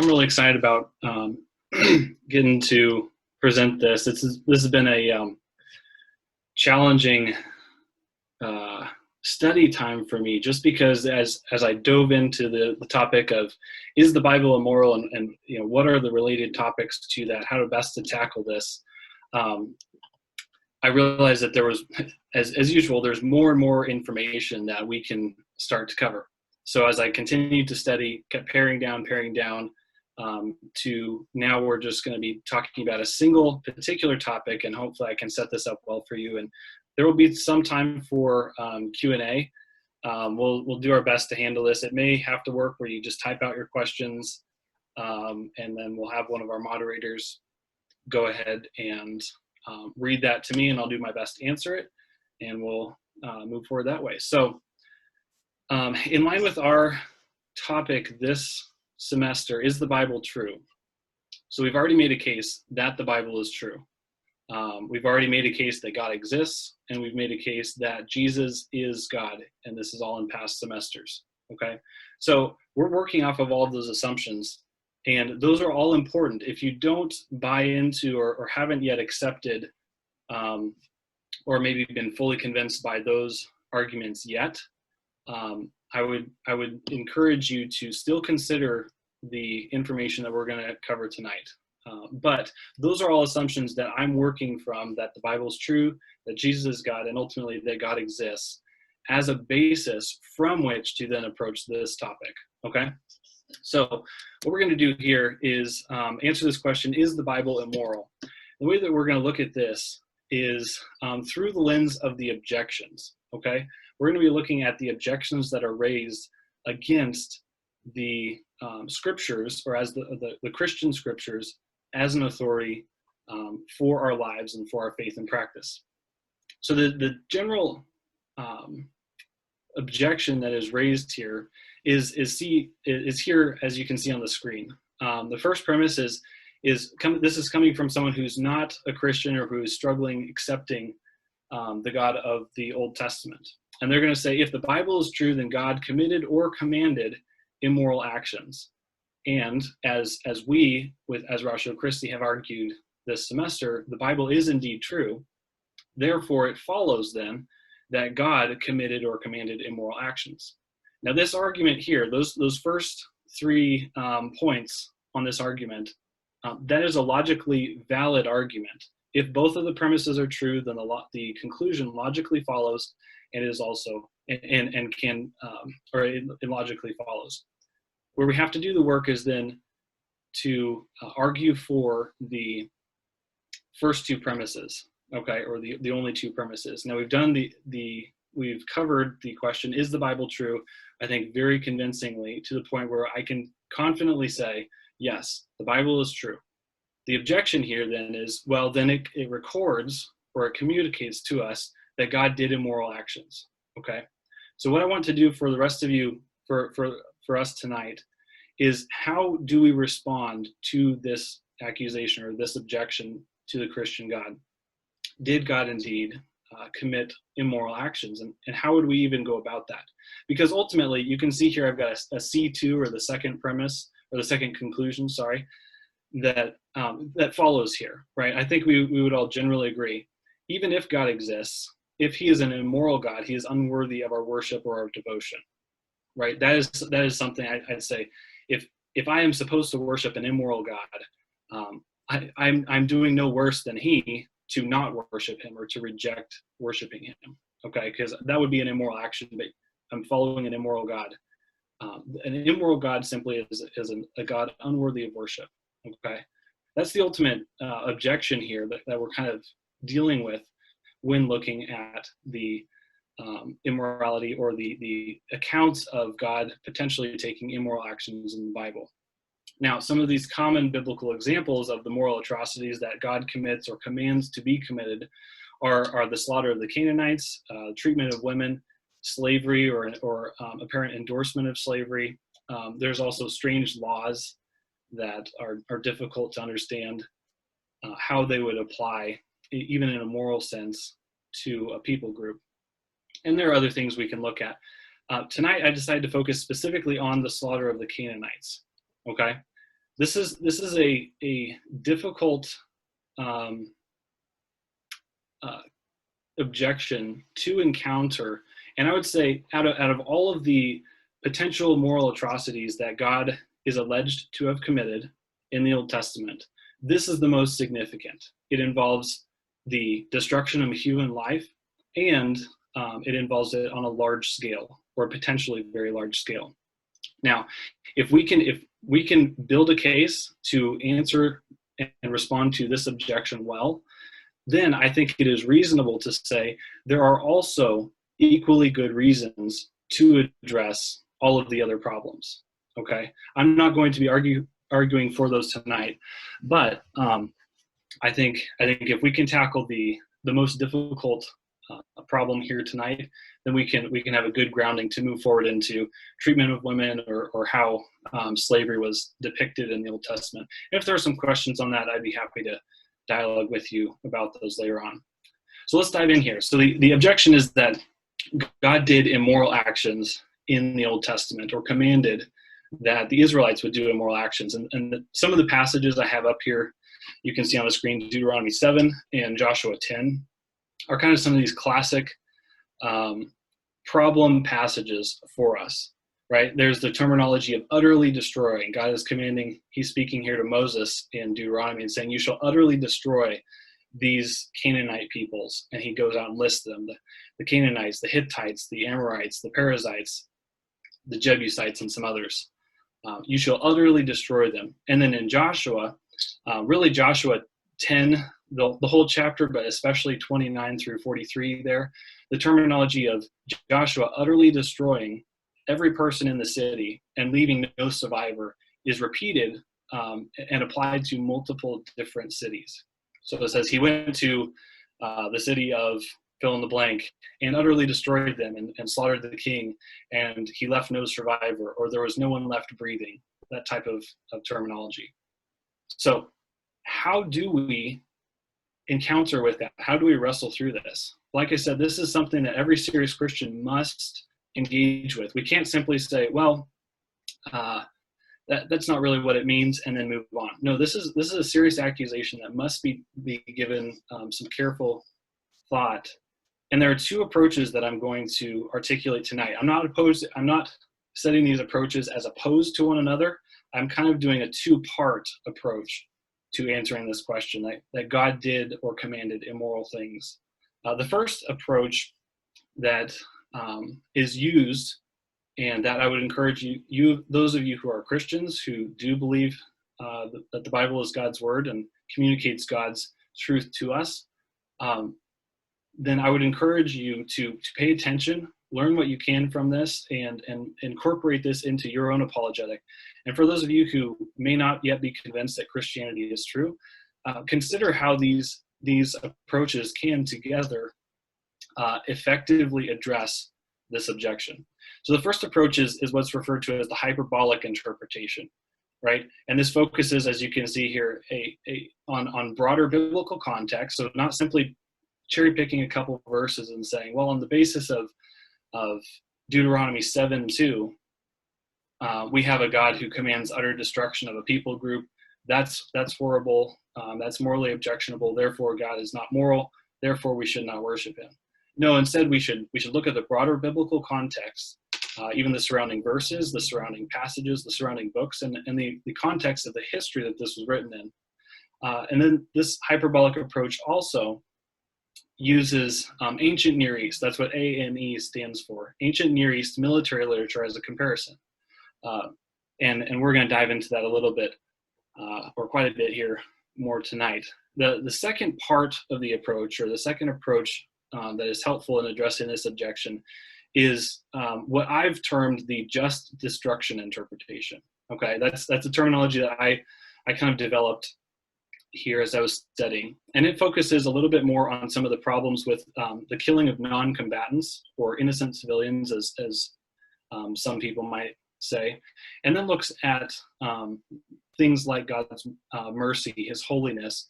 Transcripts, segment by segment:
I'm really excited about getting to present this. This has been a challenging study time for me, just because as I dove into the topic of, is the Bible immoral, and what are the related topics to that, how to best to tackle this, I realized that there was, as usual, there's more and more information that we can start to cover. So as I continued to study, kept paring down, to now we're just going to be talking about a single particular topic, and hopefully I can set this up well for you. And there will be some time for Q&A. We'll do our best to handle this. It may have to work where you just type out your questions, and then we'll have one of our moderators go ahead and read that to me, and I'll do my best to answer it, and we'll move forward that way. So in line with our topic this semester, is the Bible true? So we've already made a case that the Bible is true. We've already made a case that God exists, and we've made a case that Jesus is God, and this is all in past semesters, okay? So we're working off of all of those assumptions, and those are all important. If you don't buy into or haven't yet accepted or maybe been fully convinced by those arguments yet, I would encourage you to still consider the information that we're going to cover tonight. But those are all assumptions that I'm working from, that the Bible is true, that Jesus is God, and ultimately that God exists, as a basis from which to then approach this topic, okay? So what we're going to do here is answer this question: is the Bible immoral? The way that we're going to look at this is through the lens of the objections, okay? We're going to be looking at the objections that are raised against the scriptures, or as the Christian scriptures, as an authority for our lives and for our faith and practice. So the general objection that is raised here is here, as you can see on the screen. The first premise is this is coming from someone who's not a Christian, or who is struggling accepting the God of the Old Testament. And they're going to say, if the Bible is true, then God committed or commanded immoral actions. And as we, as Ratio Christi, have argued this semester, the Bible is indeed true. Therefore, it follows then that God committed or commanded immoral actions. Now, this argument here, those first three points on this argument, that is a logically valid argument. If both of the premises are true, then the conclusion logically follows, and is also and can or it logically follows. Where we have to do the work is then to argue for the first two premises, okay, or the only two premises. Now, we've done we've covered the question, is the Bible true? I think very convincingly, to the point where I can confidently say, yes, the Bible is true. The objection here then is, well, then it records, or it communicates to us, that God did immoral actions, okay? So what I want to do for the rest of you, for us tonight, is how do we respond to this accusation, or this objection to the Christian God? Did God indeed commit immoral actions, and how would we even go about that? Because ultimately, you can see here I've got a C2, or the second premise, or the second conclusion, sorry, that follows here, right? I think we would all generally agree, even if God exists, if he is an immoral God, he is unworthy of our worship or our devotion, right? That is something I'd say. If I am supposed to worship an immoral God, I'm doing no worse than he to not worship him, or to reject worshiping him, okay? Because that would be an immoral action, but I'm following an immoral God. An immoral God simply is a God unworthy of worship, okay? That's the ultimate objection here that we're kind of dealing with when looking at the immorality, or the accounts of God potentially taking immoral actions in the Bible. Now, some of these common biblical examples of the moral atrocities that God commits or commands to be committed are the slaughter of the Canaanites, treatment of women, slavery, or apparent endorsement of slavery. There's also strange laws that are difficult to understand how they would apply, even in a moral sense, to a people group. And there are other things we can look at. Tonight, I decided to focus specifically on the slaughter of the Canaanites, okay? This is a difficult uh, objection to encounter, and I would say out of all of the potential moral atrocities that God is alleged to have committed in the Old Testament, this is the most significant. It involves the destruction of human life, and it involves it on a large scale, or potentially very large scale. Now, if we can build a case to answer and respond to this objection well, then I think it is reasonable to say there are also equally good reasons to address all of the other problems. Okay, I'm not going to be arguing for those tonight, but I think if we can tackle the most difficult problem here tonight, then we can have a good grounding to move forward into treatment of women, or how slavery was depicted in the Old Testament. And if there are some questions on that, I'd be happy to dialogue with you about those later on. So let's dive in here. So the objection is that God did immoral actions in the Old Testament, or commanded that the Israelites would do immoral actions. And some of the passages I have up here, you can see on the screen, Deuteronomy 7 and Joshua 10, are kind of some of these classic problem passages for us, right? There's the terminology of utterly destroying. God is commanding, he's speaking here to Moses in Deuteronomy and saying, you shall utterly destroy these Canaanite peoples. And he goes out and lists them, the Canaanites, the Hittites, the Amorites, the Perizzites, the Jebusites, and some others. You shall utterly destroy them. And then in Joshua, really Joshua 10, the whole chapter, but especially 29 through 43 there, the terminology of Joshua utterly destroying every person in the city and leaving no survivor is repeated and applied to multiple different cities. So it says he went to the city of fill in the blank and utterly destroyed them and slaughtered the king, and he left no survivor, or there was no one left breathing, that type of terminology. So how do we encounter with that? How do we wrestle through this? Like I said, this is something that every serious Christian must engage with. We can't simply say, well, that's not really what it means, and then move on. No, this is a serious accusation that must be given some careful thought. And there are two approaches that I'm going to articulate tonight. I'm not setting these approaches as opposed to one another. I'm kind of doing a two-part approach to answering this question, that God did or commanded immoral things. The first approach that is used, and that I would encourage you, those of you who are Christians who do believe that the Bible is God's word and communicates God's truth to us, then I would encourage you to pay attention, learn what you can from this, and incorporate this into your own apologetic. And for those of you who may not yet be convinced that Christianity is true, consider how these approaches can together effectively address this objection. So the first approach is what's referred to as the hyperbolic interpretation, right? And this focuses, as you can see here, on broader biblical context. So not simply cherry picking a couple of verses and saying, well, on the basis of Deuteronomy 7:2, we have a God who commands utter destruction of a people group. That's horrible. That's morally objectionable. Therefore, God is not moral. Therefore, we should not worship him. No, instead, we should look at the broader biblical context, even the surrounding verses, the surrounding passages, the surrounding books, and the context of the history that this was written in. And then this hyperbolic approach also uses ancient Near East. That's what ANE stands for. Ancient Near East military literature as a comparison. And we're going to dive into that a little bit, or quite a bit here more tonight. The second part of the approach, or the second approach that is helpful in addressing this objection, is what I've termed the just destruction interpretation. Okay, that's a terminology that I kind of developed here as I was studying, and it focuses a little bit more on some of the problems with the killing of non-combatants or innocent civilians, as some people might say, and then looks at things like God's mercy, his holiness,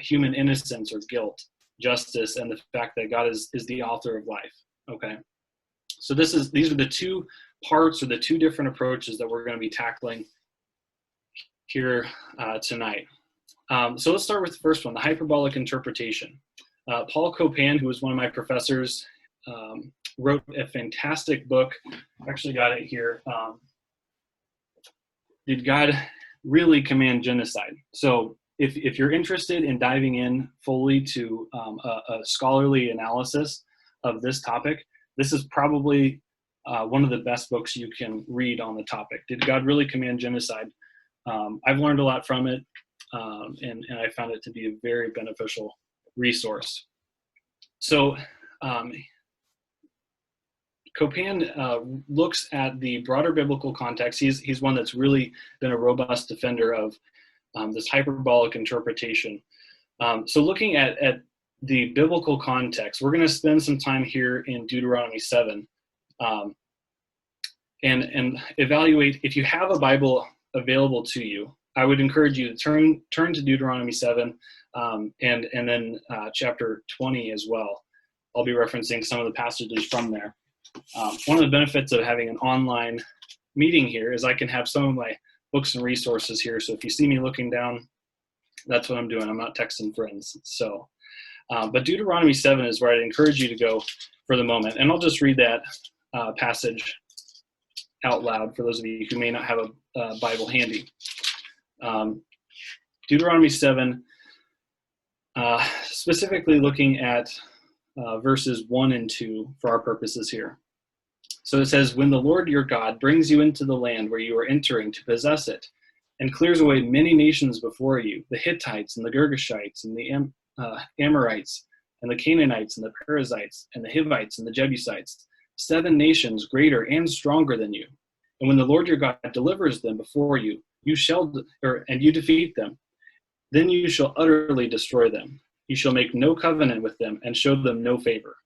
human innocence or guilt, justice, and the fact that God is the author of life. Okay, so these are the two parts, or the two different approaches that we're going to be tackling here tonight. So let's start with the first one, the hyperbolic interpretation. Paul Copan, who was one of my professors, wrote a fantastic book. I've actually got it here. Did God really command genocide? So if you're interested in diving in fully to a scholarly analysis of this topic, this is probably one of the best books you can read on the topic. Did God really command genocide? I've learned a lot from it, and I found it to be a very beneficial resource. So Copan looks at the broader biblical context. He's one that's really been a robust defender of this hyperbolic interpretation. So looking at the biblical context, we're going to spend some time here in Deuteronomy 7 and evaluate. If you have a Bible available to you, I would encourage you to turn to Deuteronomy 7 and then chapter 20 as well. I'll be referencing some of the passages from there. One of the benefits of having an online meeting here is I can have some of my books and resources here. So if you see me looking down, that's what I'm doing. I'm not texting friends. So, but Deuteronomy 7 is where I'd encourage you to go for the moment. And I'll just read that passage out loud for those of you who may not have a Bible handy. Deuteronomy 7, specifically looking at verses 1 and 2 for our purposes here. So it says, when the Lord your God brings you into the land where you are entering to possess it, and clears away many nations before you, the Hittites and the Girgashites and the Amorites and the Canaanites and the Perizzites and the Hivites and the Jebusites, 7 nations greater and stronger than you. And when the Lord your God delivers them before you, and you defeat them, then you shall utterly destroy them. You shall make no covenant with them and show them no favor.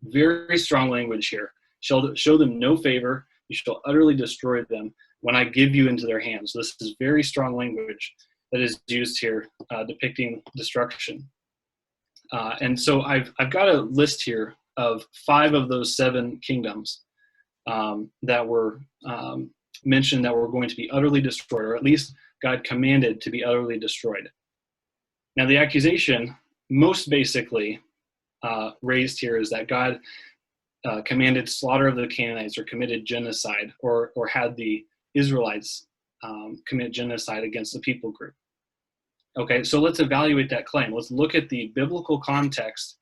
Very strong language here. Shall show them no favor. You shall utterly destroy them when I give you into their hands. This is very strong language that is used here, depicting destruction. And so I've got a list here of 5 of those 7 kingdoms that were mentioned that were going to be utterly destroyed, or at least God commanded to be utterly destroyed. Now, the accusation most basically raised here is that God commanded slaughter of the Canaanites, or committed genocide, or had the Israelites commit genocide against the people group. Okay, so let's evaluate that claim. Let's look at the biblical context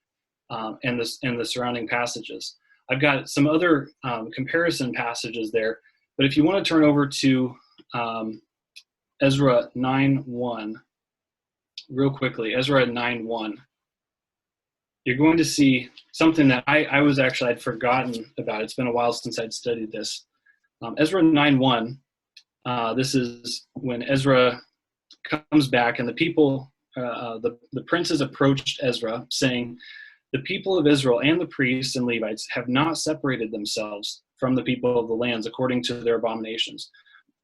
and the surrounding passages. I've got some other comparison passages there, but if you want to turn over to Ezra 9:1 real quickly, Ezra 9:1. You're going to see something that I'd forgotten about. It's been a while since I'd studied this. Ezra 9:1, this is when Ezra comes back and the people, the princes approached Ezra saying, the people of Israel and the priests and Levites have not separated themselves from the people of the lands according to their abominations.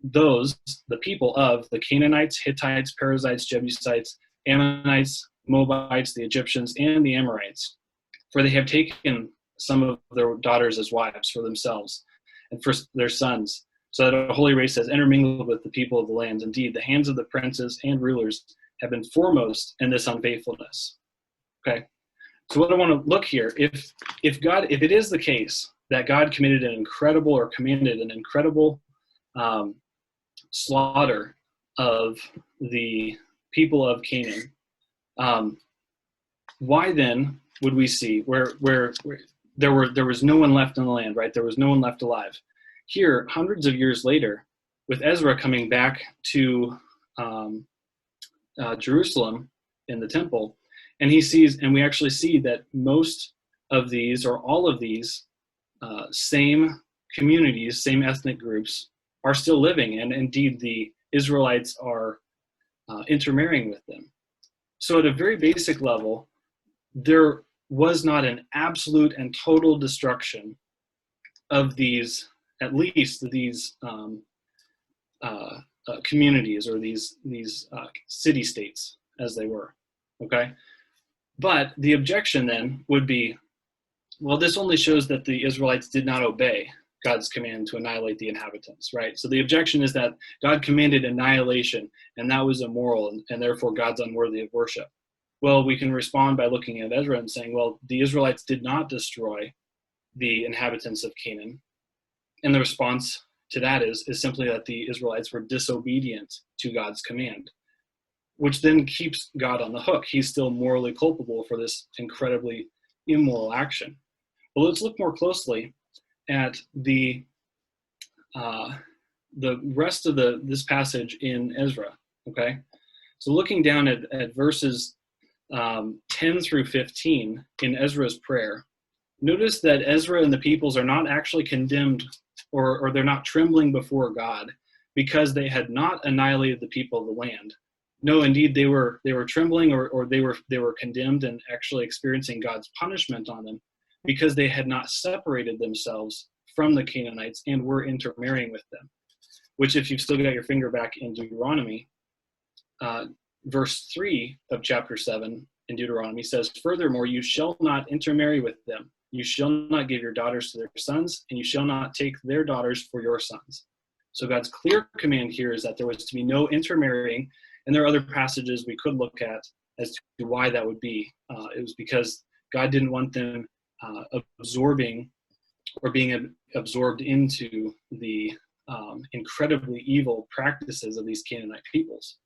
Those, the people of the Canaanites, Hittites, Perizzites, Jebusites, Ammonites, Moabites, the Egyptians, and the Amorites, for they have taken some of their daughters as wives for themselves and for their sons, so that a holy race has intermingled with the people of the lands. Indeed, the hands of the princes and rulers have been foremost in this unfaithfulness. Okay, so what I want to look here, if it is the case that God commanded an incredible slaughter of the people of Canaan, why then would we see where there was no one left in the land, right? There was no one left alive. Here, hundreds of years later, with Ezra coming back to Jerusalem in the temple, and he sees, and we actually see that most of these, or all of these, same communities, same ethnic groups are still living, and indeed the Israelites are intermarrying with them. So at a very basic level, there was not an absolute and total destruction of these, at least these communities, or these city-states as they were, okay? But the objection then would be, well, this only shows that the Israelites did not obey. God's command to annihilate the inhabitants, right? So the objection is that God commanded annihilation, and that was immoral, and therefore God's unworthy of worship. Well, we can respond by looking at Ezra and saying, well, the Israelites did not destroy the inhabitants of Canaan. And the response to that is simply that the Israelites were disobedient to God's command, which then keeps God on the hook. He's still morally culpable for this incredibly immoral action. But let's look more closely at the rest of this passage in Ezra, okay? So looking down at verses 10 through 15 in Ezra's prayer, notice that Ezra and the peoples are not actually condemned, or they're not trembling before God because they had not annihilated the people of the land. No, indeed, they were trembling, or they were condemned and actually experiencing God's punishment on them because they had not separated themselves from the Canaanites and were intermarrying with them. Which, if you've still got your finger back in Deuteronomy, verse 3 of chapter 7 in Deuteronomy says, "Furthermore, you shall not intermarry with them. You shall not give your daughters to their sons, and you shall not take their daughters for your sons." So God's clear command here is that there was to be no intermarrying, and there are other passages we could look at as to why that would be. It was because God didn't want them absorbing or being absorbed into the incredibly evil practices of these Canaanite peoples.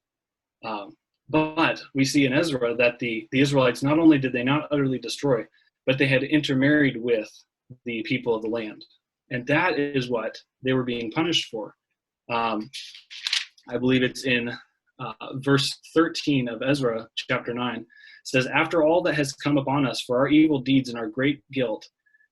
But we see in Ezra that the Israelites, not only did they not utterly destroy, but they had intermarried with the people of the land. And that is what they were being punished for. I believe it's in verse 13 of Ezra, chapter 9. It says, "After all that has come upon us for our evil deeds and our great guilt,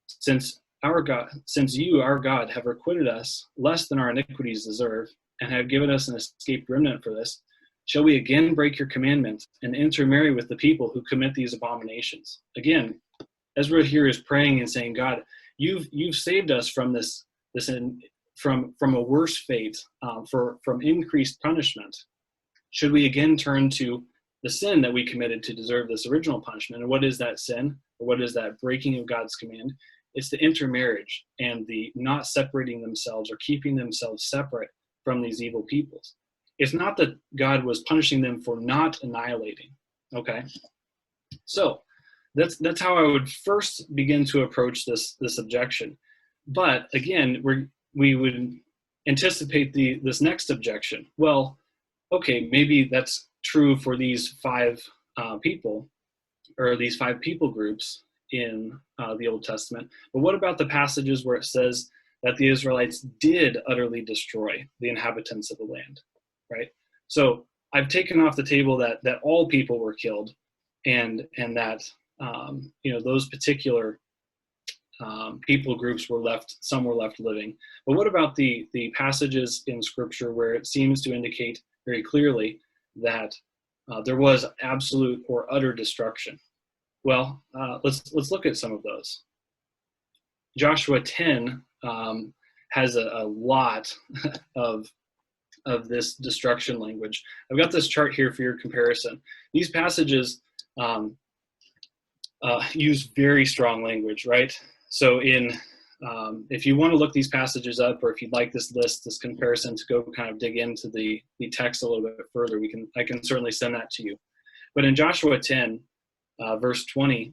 since you, our God, have requited us less than our iniquities deserve, and have given us an escaped remnant for this, shall we again break your commandment and intermarry with the people who commit these abominations?" Again, Ezra here is praying and saying, God, you've saved us from from a worse fate, from increased punishment. Should we again turn to the sin that we committed to deserve this original punishment? And what is that sin? Or what is that breaking of God's command? It's the intermarriage and the not separating themselves or keeping themselves separate from these evil peoples. It's not that God was punishing them for not annihilating, okay? So that's how I would first begin to approach this objection. But again, we would anticipate this next objection. Well, okay, maybe that's true for these five people, or these five people groups in the Old Testament. But what about the passages where it says that the Israelites did utterly destroy the inhabitants of the land, right? So I've taken off the table that all people were killed, and that those particular people groups were left, some were left living. But what about the passages in Scripture where it seems to indicate very clearly that there was absolute or utter destruction? Well, let's look at some of those. Joshua 10 has a lot of this destruction language. I've got this chart here for your comparison. These passages use very strong language, right? So if you want to look these passages up, or if you'd like this comparison to go kind of dig into the text a little bit further, I can certainly send that to you. But in Joshua 10, verse 20,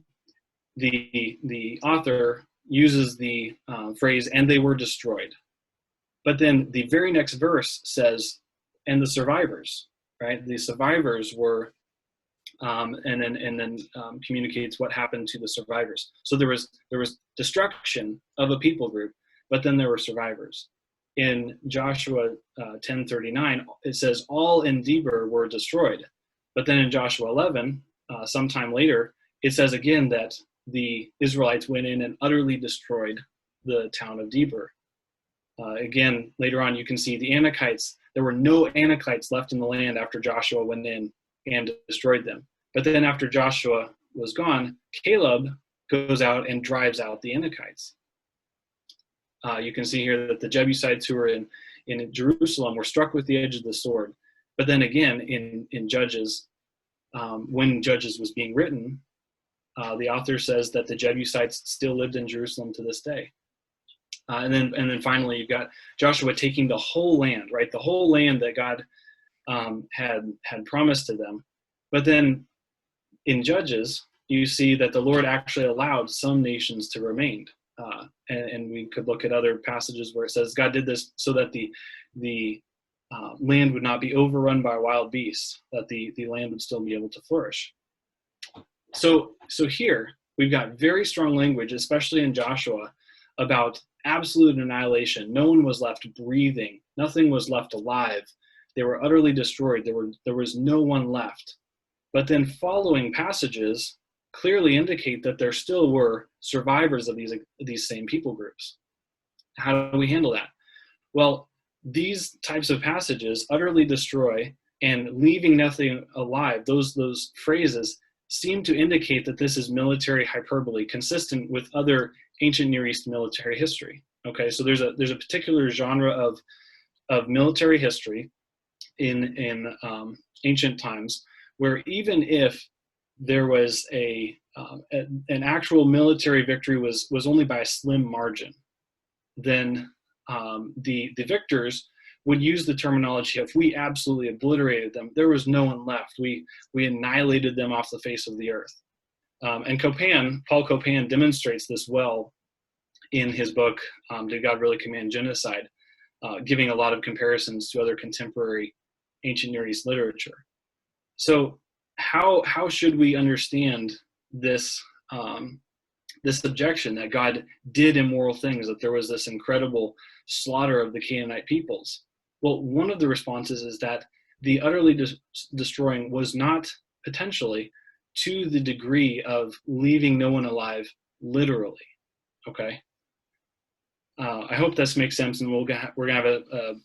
the author uses the phrase, "and they were destroyed." But then the very next verse says, "and the survivors," right? The survivors were, and then communicates what happened to the survivors. So there was destruction of a people group, but then there were survivors. In Joshua 10:39, it says all in Debir were destroyed. But then in Joshua 11, sometime later, it says again that the Israelites went in and utterly destroyed the town of Debir. Again, later on, you can see the Anakites. There were no Anakites left in the land after Joshua went in and destroyed them. But then after Joshua was gone, Caleb goes out and drives out the Anakites. You can see here that the Jebusites who were in Jerusalem were struck with the edge of the sword. But then again, in Judges, when Judges was being written, the author says that the Jebusites still lived in Jerusalem to this day. And then finally, you've got Joshua taking the whole land, right? The whole land that God had promised to them. But then in Judges, you see that the Lord actually allowed some nations to remain. And we could look at other passages where it says God did this so that the land would not be overrun by wild beasts, that the land would still be able to flourish. So here we've got very strong language, especially in Joshua, about absolute annihilation. No one was left breathing. Nothing was left alive. They were utterly destroyed. There was no one left. But then following passages clearly indicate that there still were survivors of these same people groups. How do we handle that? Well, these types of passages, utterly destroy and leaving nothing alive, those phrases seem to indicate that this is military hyperbole, consistent with other ancient Near East military history. Okay, so there's a particular genre of military history in ancient times where even if there was an actual military victory was only by a slim margin, then the victors would use the terminology of we absolutely obliterated them. There was no one left. We annihilated them off the face of the earth. And Paul Copan demonstrates this well in his book, Did God Really Command Genocide? Giving a lot of comparisons to other contemporary ancient Near East literature. So how should we understand this this objection that God did immoral things, that there was this incredible slaughter of the Canaanite peoples? Well, one of the responses is that the utterly destroying was not potentially to the degree of leaving no one alive literally. Okay. I hope this makes sense, and we're gonna have a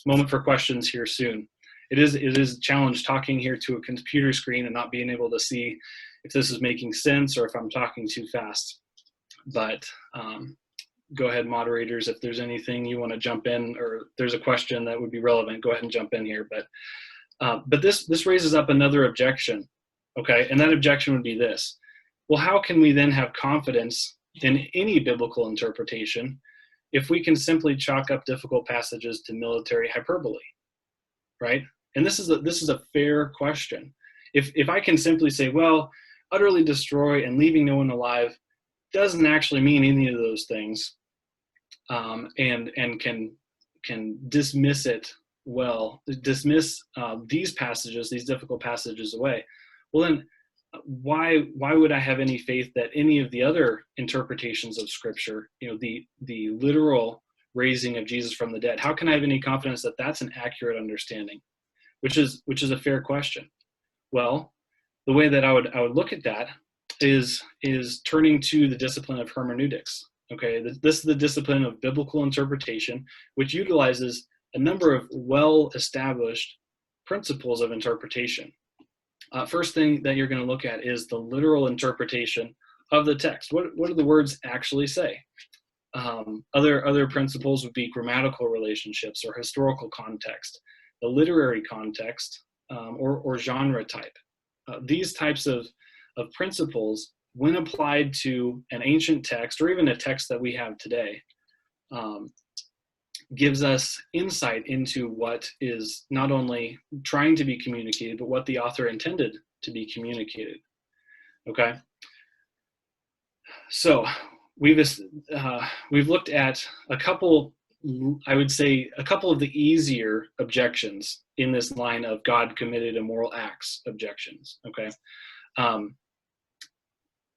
moment for questions here soon. It is a challenge talking here to a computer screen and not being able to see if this is making sense or if I'm talking too fast. But go ahead, moderators, if there's anything you want to jump in, or there's a question that would be relevant, go ahead and jump in here. But this raises up another objection, okay? And that objection would be this: well, how can we then have confidence in any biblical interpretation if we can simply chalk up difficult passages to military hyperbole, right? And this is a fair question. If I can simply say, well, utterly destroy and leaving no one alive doesn't actually mean any of those things, and can dismiss these passages, these difficult passages away, well then why would I have any faith that any of the other interpretations of Scripture, the literal raising of Jesus from the dead, how can I have any confidence that that's an accurate understanding? Which is a fair question. Well, the way that I would look at that is turning to the discipline of hermeneutics. Okay, this is the discipline of biblical interpretation, which utilizes a number of well-established principles of interpretation. First thing that you're going to look at is the literal interpretation of the text. What do the words actually say? Other principles would be grammatical relationships or historical context, the literary context, or genre type. These types of principles, when applied to an ancient text or even a text that we have today, gives us insight into what is not only trying to be communicated, but what the author intended to be communicated. Okay. So we've looked at a couple, I would say, a couple of the easier objections in this line of God committed immoral acts objections. Okay.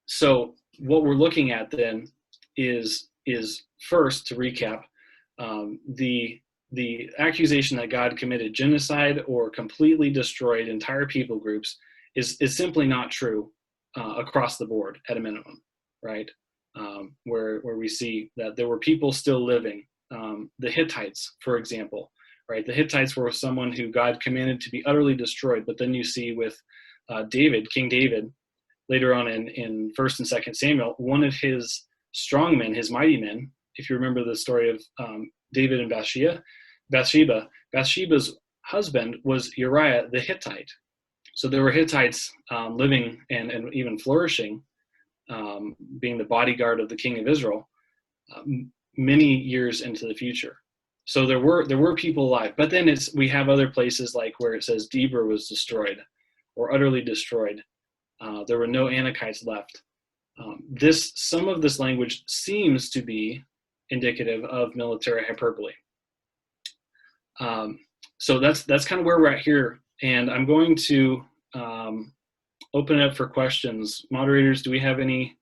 So what we're looking at then is first, to recap, the accusation that God committed genocide or completely destroyed entire people groups is simply not true across the board at a minimum, right? Where we see that there were people still living. The Hittites, for example, right? The Hittites were someone who God commanded to be utterly destroyed, but then you see with King David, later on in 1st and 2nd Samuel, one of his strong men, his mighty men, if you remember the story of David and Bathsheba, Bathsheba's husband was Uriah the Hittite. So there were Hittites living and even flourishing, being the bodyguard of the king of Israel. many years into the future. So there were people alive, but then we have other places like where it says Deber was destroyed or utterly destroyed. There were no Anakites left. Some of this language seems to be indicative of military hyperbole. So that's kind of where we're at here, and I'm going to open it up for questions. Moderators, do we have any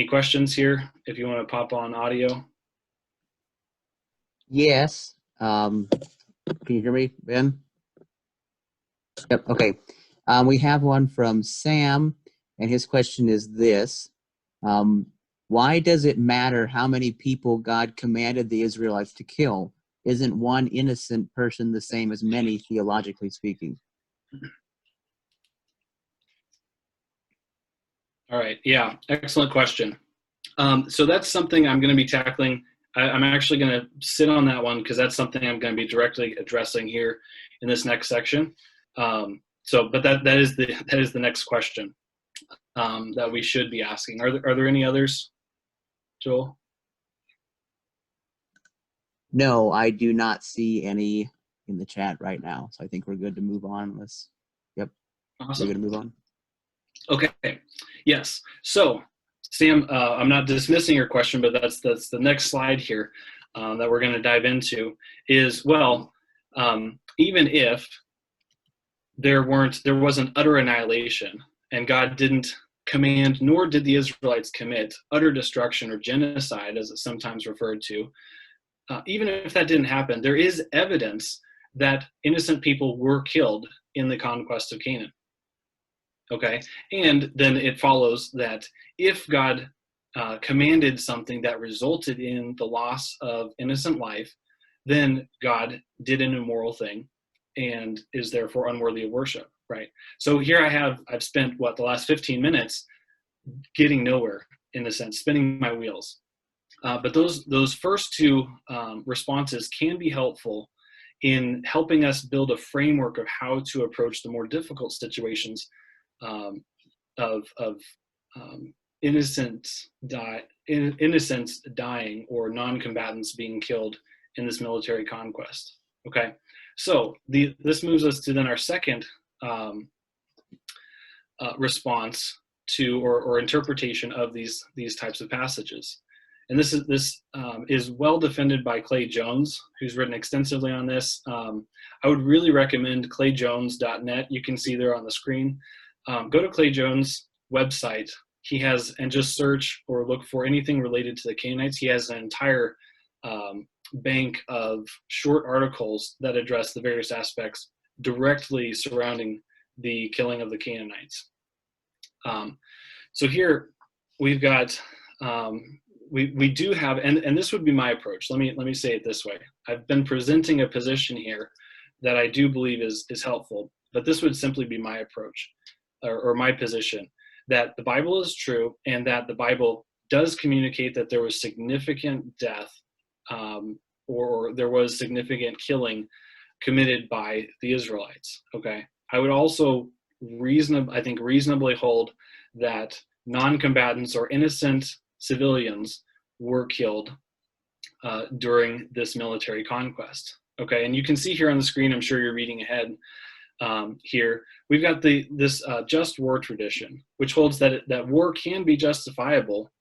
questions here? If you want to pop on audio. Yes. Can you hear me, Ben? Yep. Okay. We have one from Sam, and his question is this: why does it matter how many people God commanded the Israelites to kill? Isn't one innocent person the same as many, theologically speaking? All right. Yeah. Excellent question. So that's something I'm going to be tackling. I'm actually going to sit on that one because that's something I'm going to be directly addressing here in this next section. But that is the next question that we should be asking. Are there any others, Joel? No, I do not see any in the chat right now. So I think we're good to move on. Yep. Awesome. We're going to move on. Okay. Yes. So, Sam, I'm not dismissing your question, but that's the next slide here that we're going to dive into is, well, even if there wasn't utter annihilation and God didn't command, nor did the Israelites commit utter destruction or genocide, as it's sometimes referred to, even if that didn't happen, there is evidence that innocent people were killed in the conquest of Canaan. Okay, and then it follows that if God commanded something that resulted in the loss of innocent life, then God did an immoral thing and is therefore unworthy of worship, right? So here I've spent the last 15 minutes getting nowhere, in a sense, spinning my wheels. But those first two responses can be helpful in helping us build a framework of how to approach the more difficult situations of innocents dying or non-combatants being killed in this military conquest. Okay, so this moves us to then our second response to or interpretation of these types of passages. And this is well defended by Clay Jones, who's written extensively on this. I would really recommend clayjones.net. You can see there on the screen. Go to Clay Jones' website. He has, and just search or look for anything related to the Canaanites. He has an entire bank of short articles that address the various aspects directly surrounding the killing of the Canaanites. So here we've got, we do have, and this would be my approach. Let me say it this way. I've been presenting a position here that I do believe is helpful, but this would simply be my approach or my position, that the Bible is true and that the Bible does communicate that there was significant death or there was significant killing committed by the Israelites. Okay, I would also reasonably hold that non-combatants or innocent civilians were killed during this military conquest. Okay, and you can see here on the screen, I'm sure you're reading ahead here, we've got this just war tradition, which holds that war can be justifiable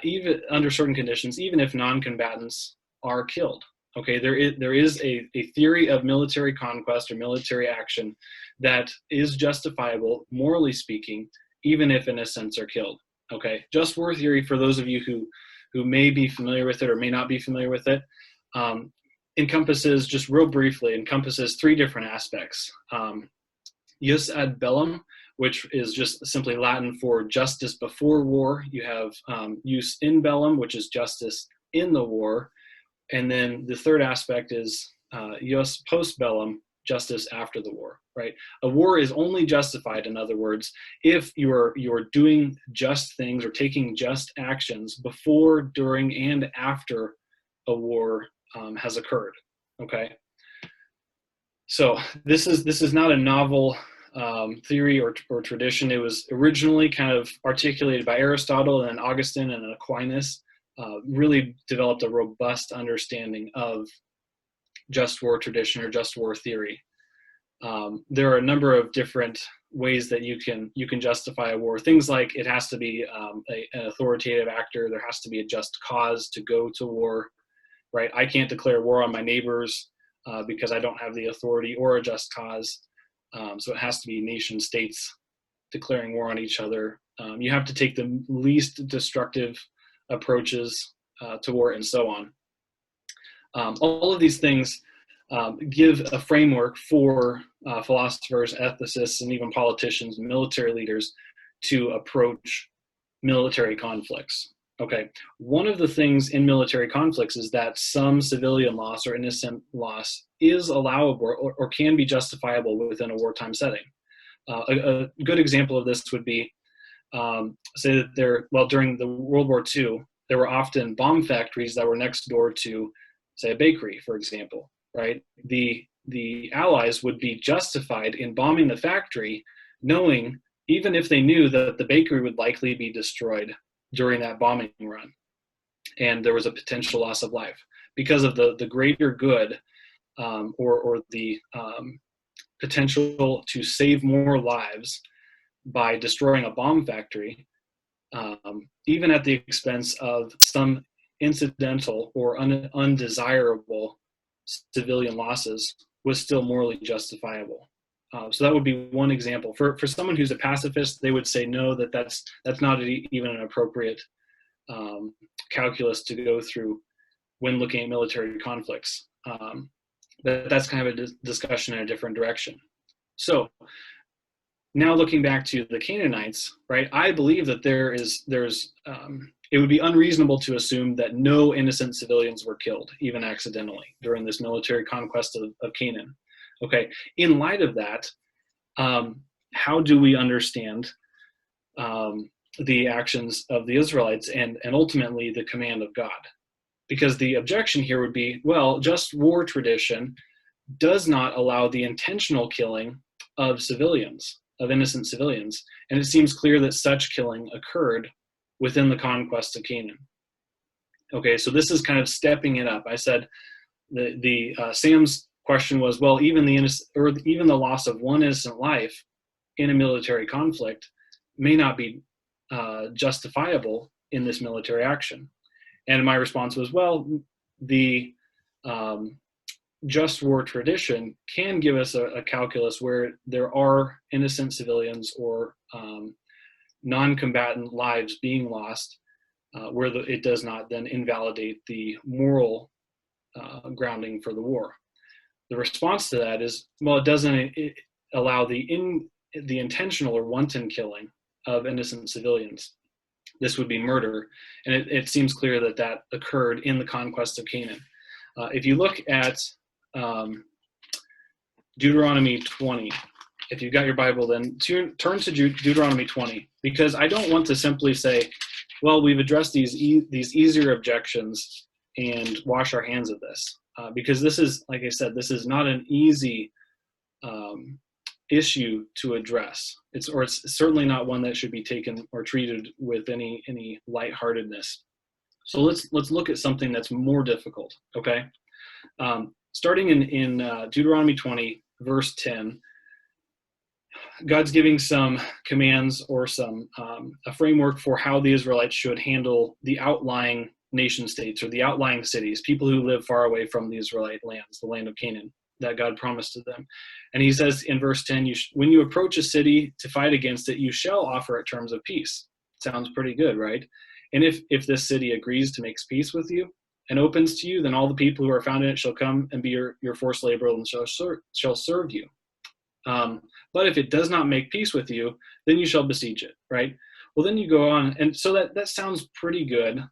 even under certain conditions, even if non-combatants are killed. Okay, there is a theory of military conquest or military action that is justifiable, morally speaking, even if innocents are killed. Okay, just war theory, for those of you who may be familiar with it or may not be familiar with it, encompasses, just real briefly, three different aspects. Jus ad bellum, which is just simply Latin for justice before war. You have jus in bellum, which is justice in the war. And then the third aspect is jus post bellum, justice after the war, right? A war is only justified, in other words, if you're doing just things or taking just actions before, during, and after a war has occurred. Okay, so this is not a novel theory or tradition. It was originally kind of articulated by Aristotle and Augustine and Aquinas really developed a robust understanding of just war tradition or just war theory. There are a number of different ways that you can justify a war. Things like it has to be an authoritative actor. There has to be a just cause to go to war, right? I can't declare war on my neighbors because I don't have the authority or a just cause. So it has to be nation states declaring war on each other. You have to take the least destructive approaches to war, and so on. All of these things give a framework for philosophers, ethicists, and even politicians, military leaders to approach military conflicts. Okay, one of the things in military conflicts is that some civilian loss or innocent loss is allowable or can be justifiable within a wartime setting. A good example of this would be, say that during the World War II, there were often bomb factories that were next door to, say, a bakery, for example, right? The Allies would be justified in bombing the factory, knowing, even if they knew that the bakery would likely be destroyed during that bombing run, and there was a potential loss of life. Because of the greater good or the potential to save more lives by destroying a bomb factory, even at the expense of some incidental or undesirable civilian losses, was still morally justifiable. So that would be one example. For someone who's a pacifist, they would say no, that's not even an appropriate calculus to go through when looking at military conflicts. That's kind of a discussion in a different direction. So now looking back to the Canaanites, right? I believe that it would be unreasonable to assume that no innocent civilians were killed, even accidentally, during this military conquest of Canaan. Okay, in light of that, how do we understand the actions of the Israelites and ultimately the command of God? Because the objection here would be, well, just war tradition does not allow the intentional killing of civilians, of innocent civilians, and it seems clear that such killing occurred within the conquest of Canaan. Okay, so this is kind of stepping it up. I said the Sam's question was, well, even the loss of one innocent life in a military conflict may not be justifiable in this military action. And my response was, well, the just war tradition can give us a calculus where there are innocent civilians or non-combatant lives being lost, where it does not then invalidate the moral grounding for the war. The response to that is, well, it doesn't allow the intentional or wanton killing of innocent civilians. This would be murder, and it seems clear that occurred in the conquest of Canaan. If you look at Deuteronomy 20, if you've got your Bible, then turn to Deuteronomy 20, because I don't want to simply say, well, we've addressed these easier objections and wash our hands of this, because this is, like I said, this is not an easy issue to address. It's certainly not one that should be taken or treated with any lightheartedness. So let's look at something that's more difficult. Okay, starting in Deuteronomy 20, verse 10. God's giving some commands or a framework for how the Israelites should handle the outlying nation states or the outlying cities, people who live far away from the Israelite lands, the land of Canaan that God promised to them. And he says in verse 10, when you approach a city to fight against it, you shall offer it terms of peace. Sounds pretty good, right? And if this city agrees to make peace with you and opens to you, then all the people who are found in it shall come and be your forced laborers and shall serve you. But if it does not make peace with you, then you shall besiege it, right? Well, then you go on, and so that sounds pretty good.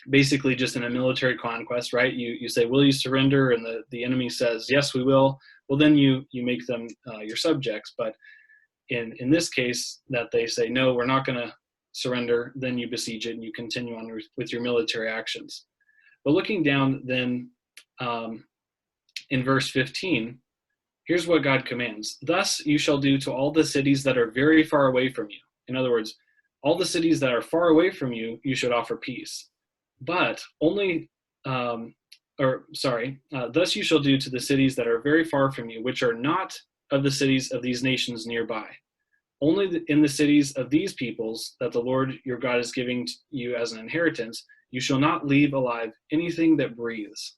Basically just in a military conquest, right? You say, will you surrender? And the enemy says, yes, we will. Well, then you make them your subjects. But in this case, that they say, no, we're not going to surrender, then you besiege it and you continue on with your military actions. But looking down then in verse 15, here's what God commands. Thus you shall do to all the cities that are very far away from you. In other words, All the cities that are far away from you, you should offer peace. But only, thus you shall do to the cities that are very far from you, which are not of the cities of these nations nearby. Only in the cities of these peoples that the Lord your God is giving to you as an inheritance, you shall not leave alive anything that breathes.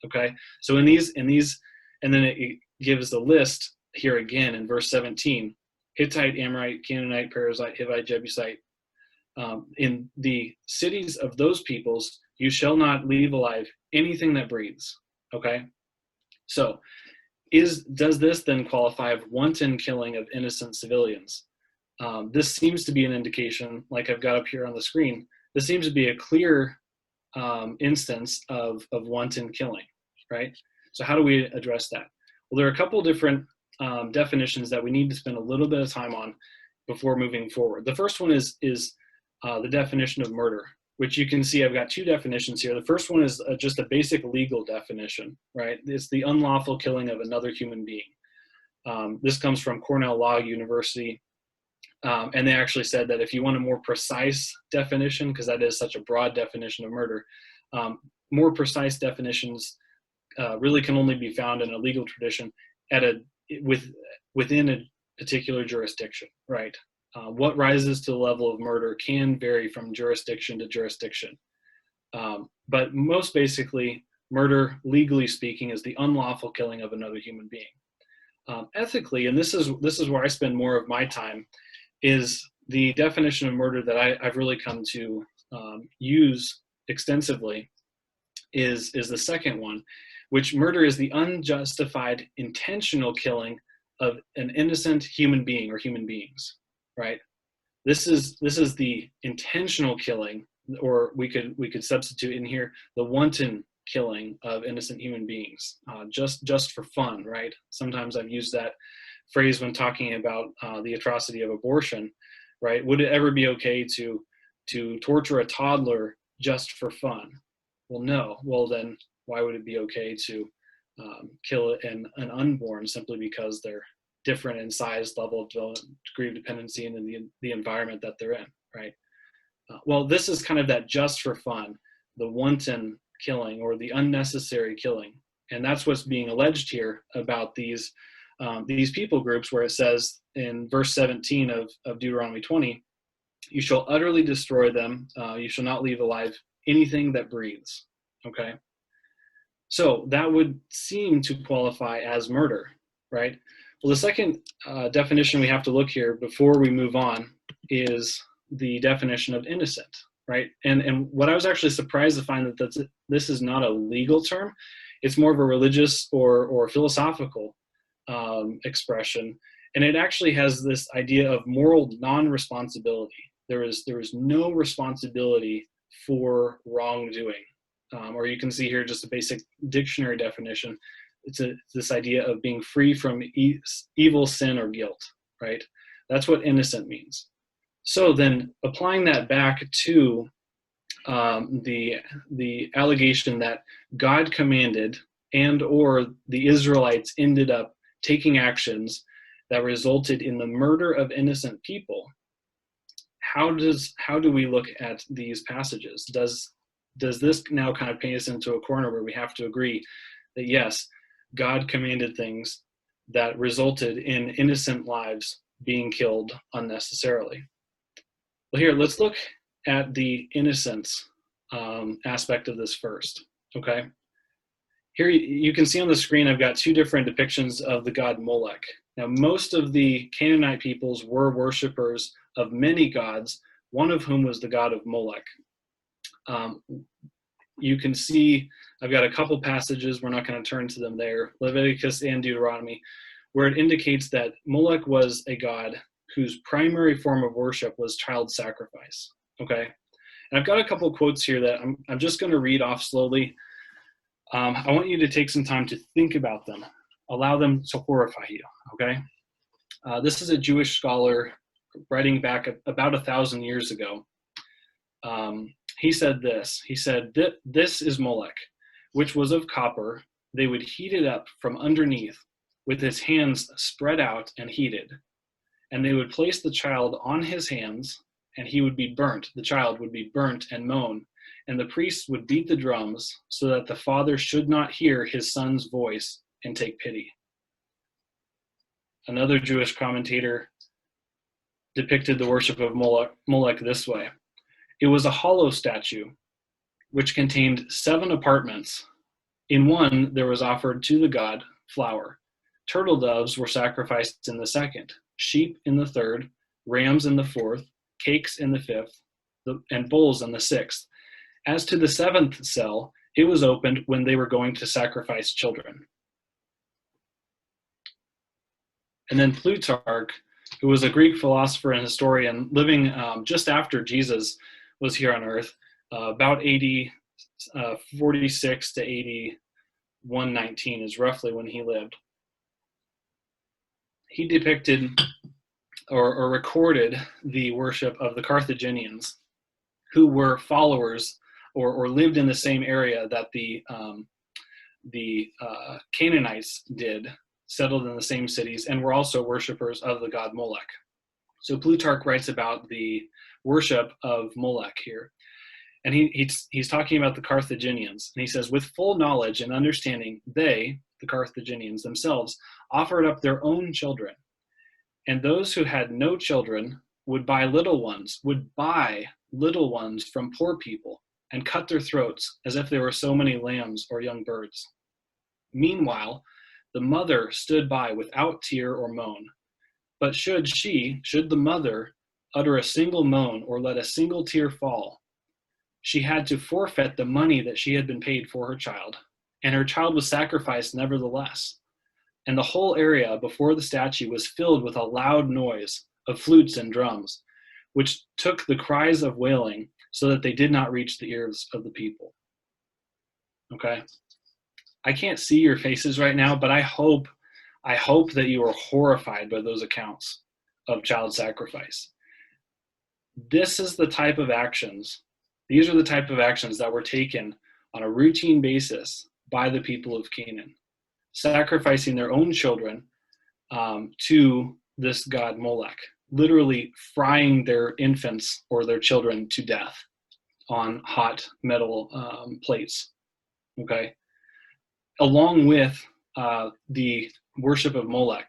Okay, so in these, and then it gives the list here again in verse 17: Hittite, Amorite, Canaanite, Perizzite, Hivite, Jebusite. In the cities of those peoples, you shall not leave alive anything that breathes. Okay, so does this then qualify of wanton killing of innocent civilians? This seems to be an indication, like I've got up here on the screen. This seems to be a clear instance of wanton killing, right? So how do we address that? Well, there are a couple different definitions that we need to spend a little bit of time on before moving forward. The first one is the definition of murder, which you can see I've got two definitions here. The first one is just a basic legal definition, right? It's the unlawful killing of another human being. This comes from Cornell Law University. And they actually said that if you want a more precise definition, because that is such a broad definition of murder, more precise definitions really can only be found in a legal tradition within a particular jurisdiction, right? What rises to the level of murder can vary from jurisdiction to jurisdiction. But most basically, murder, legally speaking, is the unlawful killing of another human being. Ethically, and this is where I spend more of my time, is the definition of murder that I've really come to use extensively is the second one, which murder is the unjustified intentional killing of an innocent human being or human beings, right? This is the intentional killing, or we could substitute in here the wanton killing of innocent human beings, just for fun, right? Sometimes I've used that phrase when talking about the atrocity of abortion, right? Would it ever be okay to torture a toddler just for fun? Well, no. Well, then why would it be okay to kill an unborn simply because they're different in size, level of degree of dependency, and in the environment that they're in, right? Well, this is kind of that just for fun, the wanton killing or the unnecessary killing. And that's what's being alleged here about these people groups, where it says in verse 17 of Deuteronomy 20, you shall utterly destroy them. You shall not leave alive anything that breathes. Okay. So that would seem to qualify as murder, right? Well, the second definition we have to look here before we move on is the definition of innocent, right? And what I was actually surprised to find that this is not a legal term. It's more of a religious or philosophical expression. And it actually has this idea of moral non-responsibility. There is no responsibility for wrongdoing. Or you can see here just a basic dictionary definition. It's this idea of being free from evil, sin, or guilt, right? That's what innocent means. So then applying that back to the allegation that God commanded and or the Israelites ended up taking actions that resulted in the murder of innocent people, how do we look at these passages? Does this now kind of paint us into a corner where we have to agree that yes, God commanded things that resulted in innocent lives being killed unnecessarily? Well, here, let's look at the innocence aspect of this first, okay? Here you can see on the screen I've got two different depictions of the god Molech. Now, most of the Canaanite peoples were worshipers of many gods, one of whom was the god of Molech. You can see I've got a couple passages, we're not going to turn to them there, Leviticus and Deuteronomy, where it indicates that Molech was a god whose primary form of worship was child sacrifice, okay? And I've got a couple quotes here that I'm just going to read off slowly. I want you to take some time to think about them. Allow them to horrify you, okay? This is a Jewish scholar writing back about 1,000 years ago. He said this. He said, "This is Molech, which was of copper. They would heat it up from underneath with his hands spread out and heated. And they would place the child on his hands and he would be burnt. The child would be burnt and mown, and the priests would beat the drums so that the father should not hear his son's voice and take pity. Another Jewish commentator depicted the worship of Molech this way. It was a hollow statue which contained 7 apartments. In one, there was offered to the god flour. Turtle doves were sacrificed in the second, sheep in the third, rams in the fourth, cakes in the fifth, and bulls in the sixth. As to the 7th cell, it was opened when they were going to sacrifice children. And then Plutarch, who was a Greek philosopher and historian living just after Jesus was here on earth, about AD 46 to AD 119 is roughly when he lived. He depicted or recorded the worship of the Carthaginians, who were followers or lived in the same area that the Canaanites did, settled in the same cities, and were also worshipers of the god Molech. So Plutarch writes about the worship of Molech here. And he's talking about the Carthaginians. And he says, with full knowledge and understanding, they, the Carthaginians themselves, offered up their own children. And those who had no children would buy little ones from poor people and cut their throats as if they were so many lambs or young birds. Meanwhile, the mother stood by without tear or moan. But should the mother utter a single moan or let a single tear fall, she had to forfeit the money that she had been paid for her child, and her child was sacrificed nevertheless. And the whole area before the statue was filled with a loud noise of flutes and drums, which took the cries of wailing so that they did not reach the ears of the people. Okay? I can't see your faces right now, but I hope that you are horrified by those accounts of child sacrifice. These are the type of actions that were taken on a routine basis by the people of Canaan, sacrificing their own children to this god Molech, literally frying their infants or their children to death on hot metal plates. Okay, along with the worship of Molech,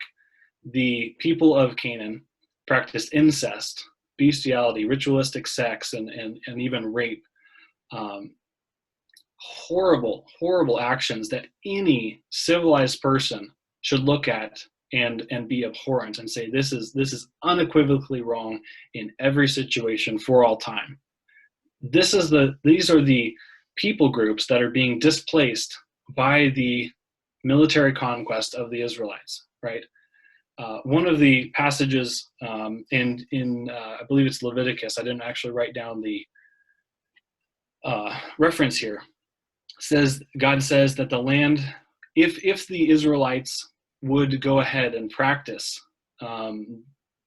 the people of Canaan practiced incest, bestiality, ritualistic sex, and even rape. Horrible actions that any civilized person should look at and be abhorrent and say this is unequivocally wrong in every situation for all time. These are the people groups that are being displaced by the military conquest of the Israelites, right? One of the passages in I believe it's Leviticus, I didn't actually write down the reference here, God says that the land, if the Israelites would go ahead and practice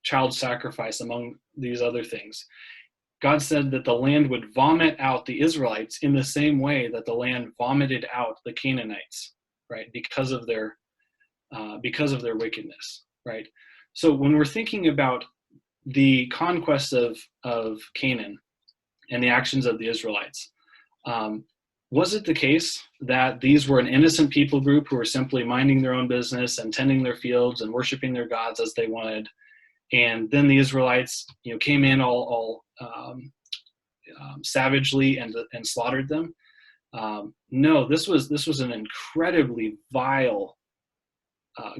child sacrifice among these other things, God said that the land would vomit out the Israelites in the same way that the land vomited out the Canaanites, right? Because of their wickedness, right? So when we're thinking about the conquest of Canaan and the actions of the Israelites, was it the case that these were an innocent people group who were simply minding their own business and tending their fields and worshiping their gods as they wanted, and then the Israelites, came in all savagely and slaughtered them? No, this was an incredibly vile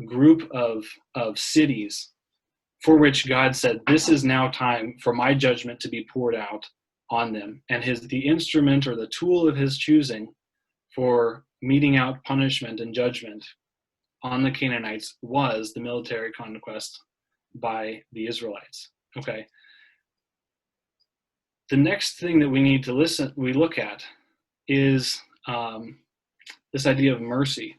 group of cities for which God said, this is now time for my judgment to be poured out on them. And the instrument or the tool of his choosing for meting out punishment and judgment on the Canaanites was the military conquest by the Israelites. Okay. The next thing that we look at is this idea of mercy.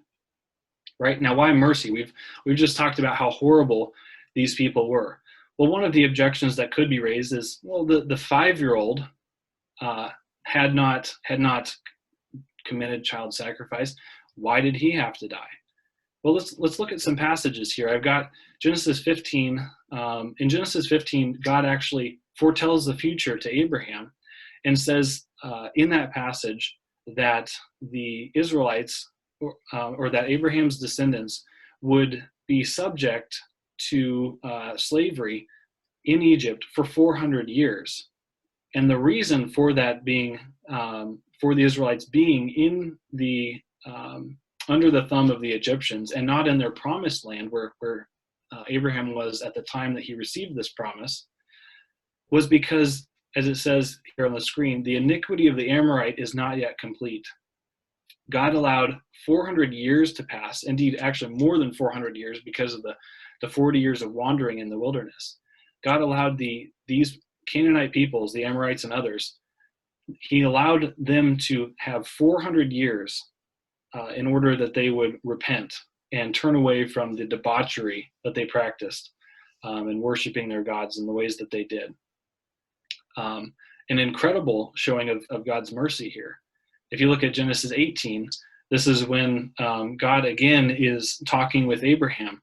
Right? Now, why mercy? We've just talked about how horrible these people were. Well, one of the objections that could be raised is, well, the 5-year-old had not committed child sacrifice. Why did he have to die? Well, let's look at some passages here. I've got Genesis 15. In Genesis 15, God actually foretells the future to Abraham and says in that passage that the Israelites or that Abraham's descendants would be subject to slavery in Egypt for 400 years. And the reason for that being, for the Israelites being in the under the thumb of the Egyptians and not in their promised land where Abraham was at the time that he received this promise, was because, as it says here on the screen, the iniquity of the Amorite is not yet complete. God allowed 400 years to pass, indeed, actually more than 400 years because of the 40 years of wandering in the wilderness. God allowed these Canaanite peoples, the Amorites and others, he allowed them to have 400 years in order that they would repent and turn away from the debauchery that they practiced and worshiping their gods in the ways that they did. An incredible showing of God's mercy here. If you look at Genesis 18, this is when God again is talking with Abraham,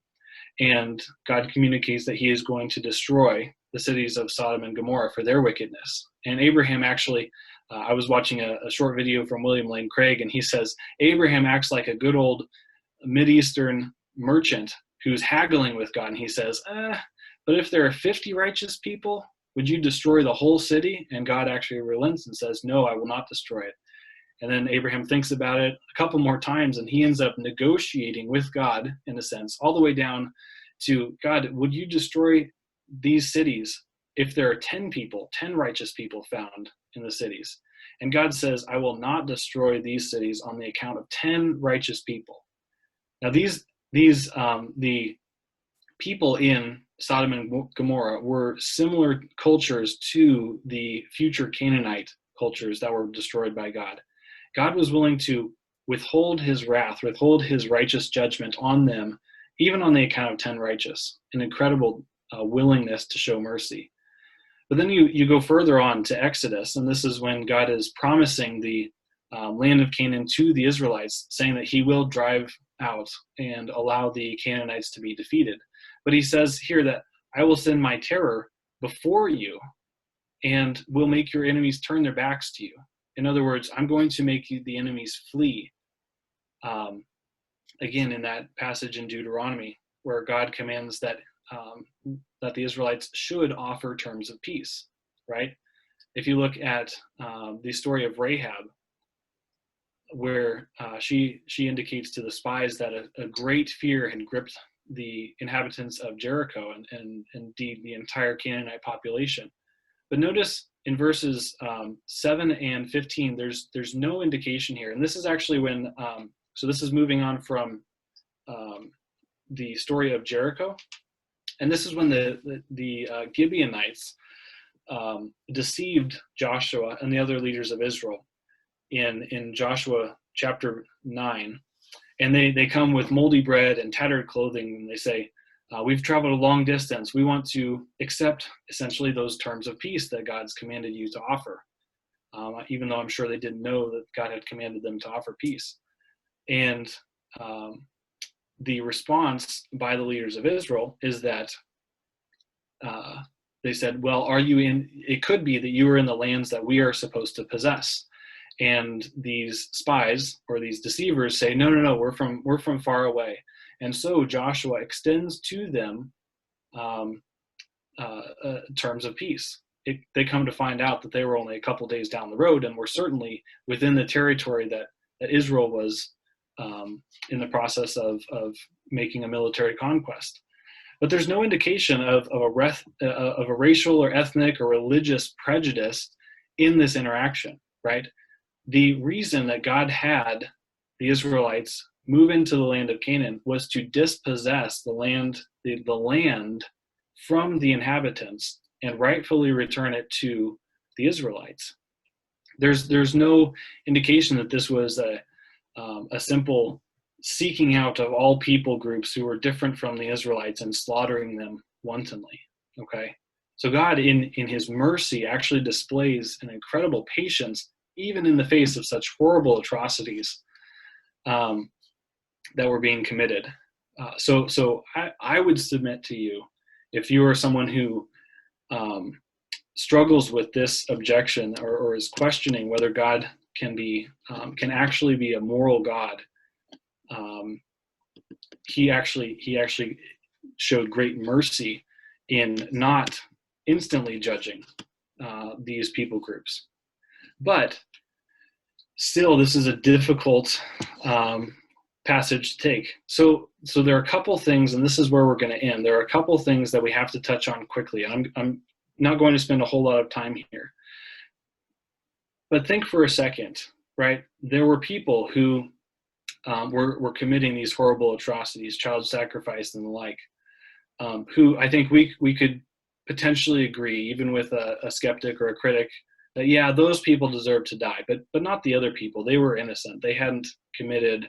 and God communicates that he is going to destroy the cities of Sodom and Gomorrah for their wickedness. And Abraham actually, I was watching a short video from William Lane Craig, and he says, Abraham acts like a good old Mideastern merchant who's haggling with God. And he says, but if there are 50 righteous people, would you destroy the whole city? And God actually relents and says, no, I will not destroy it. And then Abraham thinks about it a couple more times, and he ends up negotiating with God, in a sense, all the way down to, God, would you destroy these cities if there are 10 people, 10 righteous people found in the cities? And God says, I will not destroy these cities on the account of 10 righteous people. Now, the people in Sodom and Gomorrah were similar cultures to the future Canaanite cultures that were destroyed by God. God was willing to withhold his wrath, withhold his righteous judgment on them, even on the account of 10 righteous, an incredible willingness to show mercy. But then you go further on to Exodus, and this is when God is promising the land of Canaan to the Israelites, saying that he will drive out and allow the Canaanites to be defeated. But he says here that I will send my terror before you and will make your enemies turn their backs to you. In other words, I'm going to make the enemies flee. Again, in that passage in Deuteronomy, where God commands that the Israelites should offer terms of peace, right? If you look at the story of Rahab, where she indicates to the spies that a great fear had gripped the inhabitants of Jericho and indeed the entire Canaanite population. But notice in verses 7 and 15, there's no indication here. And this is actually when, so this is moving on from the story of Jericho. And this is when the Gibeonites deceived Joshua and the other leaders of Israel in Joshua chapter 9. And they come with moldy bread and tattered clothing, and they say, we've traveled a long distance. We want to accept essentially those terms of peace that God's commanded you to offer, even though I'm sure they didn't know that God had commanded them to offer peace. And the response by the leaders of Israel is that they said, well, it could be that you are in the lands that we are supposed to possess. And these spies or these deceivers say, no, we're from far away. And so Joshua extends to them terms of peace. They come to find out that they were only a couple days down the road and were certainly within the territory that Israel was in the process of making a military conquest. But there's no indication of a racial or ethnic or religious prejudice in this interaction, right? The reason that God had the Israelites move into the land of Canaan was to dispossess the land from the inhabitants and rightfully return it to the Israelites. There's no indication that this was a simple seeking out of all people groups who were different from the Israelites and slaughtering them wantonly. Okay, so God in his mercy actually displays an incredible patience even in the face of such horrible atrocities that were being committed. So I would submit to you, if you are someone who struggles with this objection, or is questioning whether God can actually be a moral God, he actually showed great mercy in not instantly judging these people groups. But still, this is a difficult passage to take. So there are a couple things, and this is where we're going to end. There are a couple things that we have to touch on quickly. And I'm not going to spend a whole lot of time here. But think for a second, right? There were people who were committing these horrible atrocities, child sacrifice and the like, who I think we could potentially agree, even with a skeptic or a critic, that yeah, those people deserve to die, but not the other people. They were innocent. They hadn't committed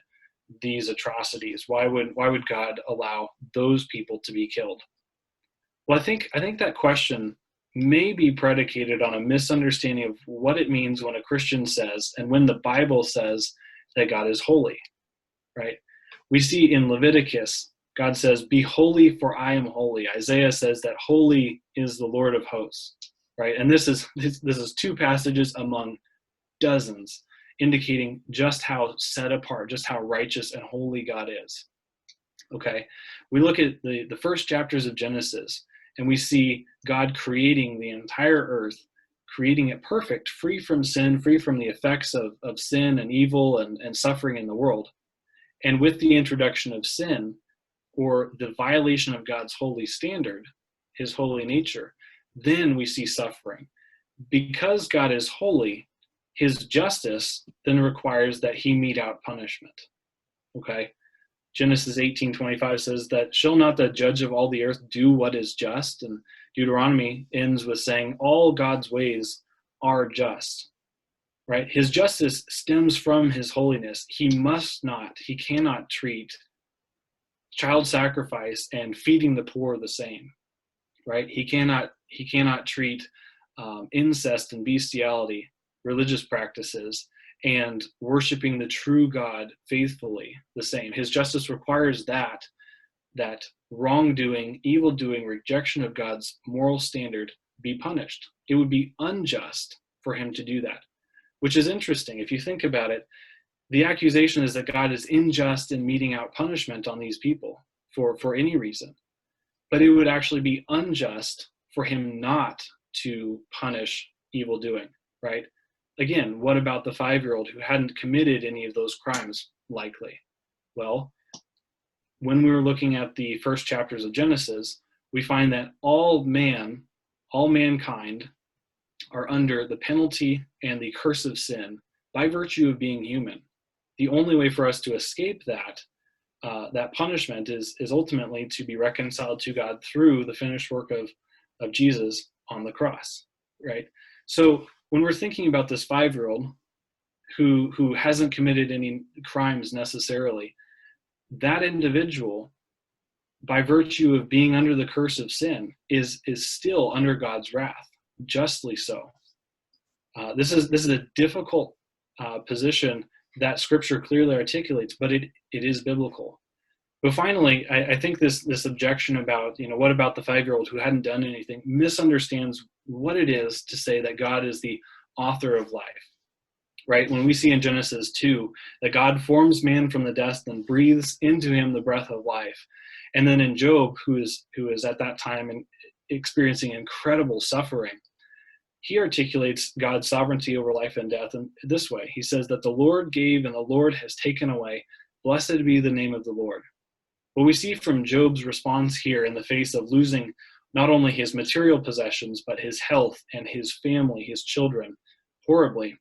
these atrocities. Why would God allow those people to be killed? Well, I think that question may be predicated on a misunderstanding of what it means when a Christian says, and when the Bible says, that God is holy, right? We see in Leviticus, God says, "Be holy, for I am holy." Isaiah says that holy is the Lord of hosts, right? And this is two passages among dozens indicating just how set apart, just how righteous and holy God is. Okay, we look at the first chapters of Genesis, and we see God creating the entire earth, creating it perfect, free from sin, free from the effects of sin and evil and suffering in the world. And with the introduction of sin, or the violation of God's holy standard, his holy nature, then we see suffering. Because God is holy, his justice then requires that he mete out punishment. Okay? Genesis 18:25 says that, "Shall not the judge of all the earth do what is just?" And Deuteronomy ends with saying, "All God's ways are just." Right? His justice stems from his holiness. He cannot treat child sacrifice and feeding the poor the same. Right? He cannot treat incest and bestiality, religious practices, and worshiping the true God faithfully the same. His justice requires that wrongdoing, evil-doing, rejection of God's moral standard be punished. It would be unjust for him to do that, which is interesting. If you think about it, the accusation is that God is unjust in meting out punishment on these people for any reason. But it would actually be unjust for him not to punish evil-doing, right? Again, what about the 5-year-old who hadn't committed any of those crimes, likely? Well, when we were looking at the first chapters of Genesis, we find that all mankind are under the penalty and the curse of sin by virtue of being human. The only way for us to escape that punishment is ultimately to be reconciled to God through the finished work of Jesus on the cross, right? So when we're thinking about this 5-year-old who hasn't committed any crimes necessarily, that individual, by virtue of being under the curse of sin, is still under God's wrath, justly so. This is a difficult position that Scripture clearly articulates, but it is biblical. But finally, I think this objection about, what about the 5-year-old who hadn't done anything, misunderstands what it is to say that God is the author of life, right? When we see in Genesis 2 that God forms man from the dust and breathes into him the breath of life. And then in Job, who is at that time experiencing incredible suffering, he articulates God's sovereignty over life and death in this way. He says that the Lord gave and the Lord has taken away. Blessed be the name of the Lord. What we see from Job's response here in the face of losing not only his material possessions, but his health and his family, his children, horribly,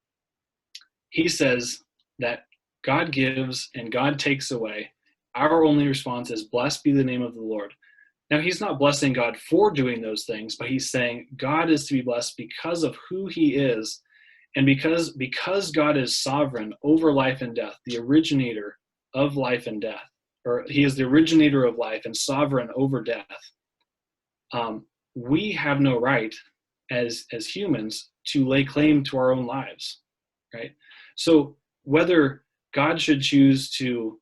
he says that God gives and God takes away. Our only response is, blessed be the name of the Lord. Now, he's not blessing God for doing those things, but he's saying God is to be blessed because of who he is, and because God is sovereign over life and death, the originator of life and death, or he is the originator of life and sovereign over death. We have no right as humans to lay claim to our own lives, right? So whether God should choose to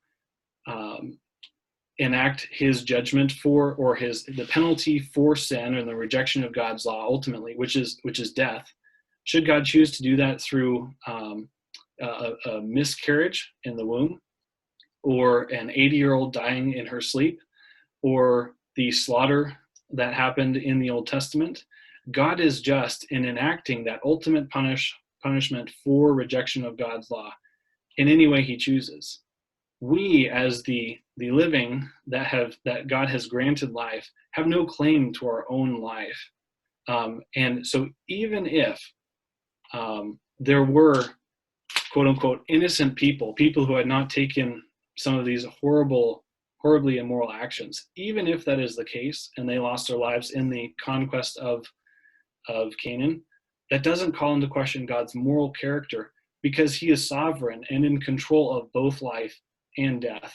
enact his judgment for, or the penalty for sin and the rejection of God's law ultimately, which is death, should God choose to do that through a miscarriage in the womb, or an 80-year-old dying in her sleep, or the slaughter that happened in the Old Testament, God is just in enacting that ultimate punishment for rejection of God's law in any way he chooses. We, as the living that God has granted life, have no claim to our own life. And so even if there were, quote unquote, innocent people who had not taken some of these horribly immoral actions, even if that is the case and they lost their lives in the conquest of Canaan, that doesn't call into question God's moral character, because he is sovereign and in control of both life and death,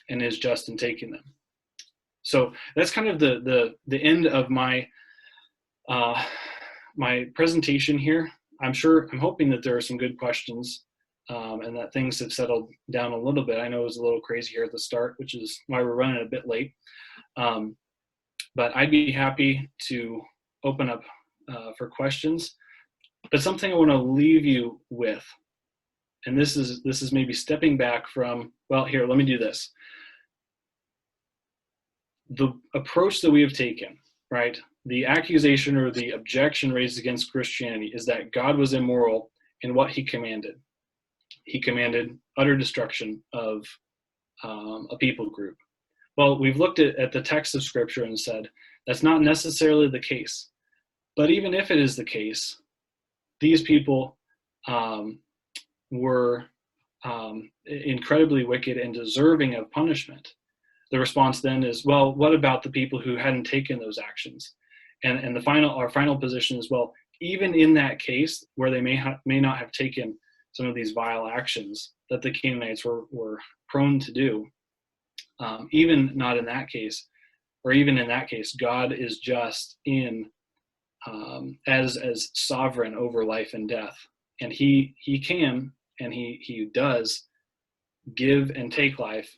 and is just in taking them. So that's kind of the end of my my presentation here. I'm hoping that there are some good questions, and that things have settled down a little bit. I know it was a little crazy here at the start, which is why we're running a bit late. But I'd be happy to open up for questions. But something I want to leave you with, and this is maybe stepping back from, well, here, let me do this. The approach that we have taken, right? The accusation or the objection raised against Christianity is that God was immoral in what he commanded. He commanded utter destruction of a people group. Well, we've looked at the text of Scripture and said that's not necessarily the case. But even if it is the case, these people were incredibly wicked and deserving of punishment. The response then is, well, what about the people who hadn't taken those actions? And our final position is, well, even in that case where they may not have taken some of these vile actions that the Canaanites were prone to do, even not in that case, or even in that case, God is just in as sovereign over life and death, and he can and he does give and take life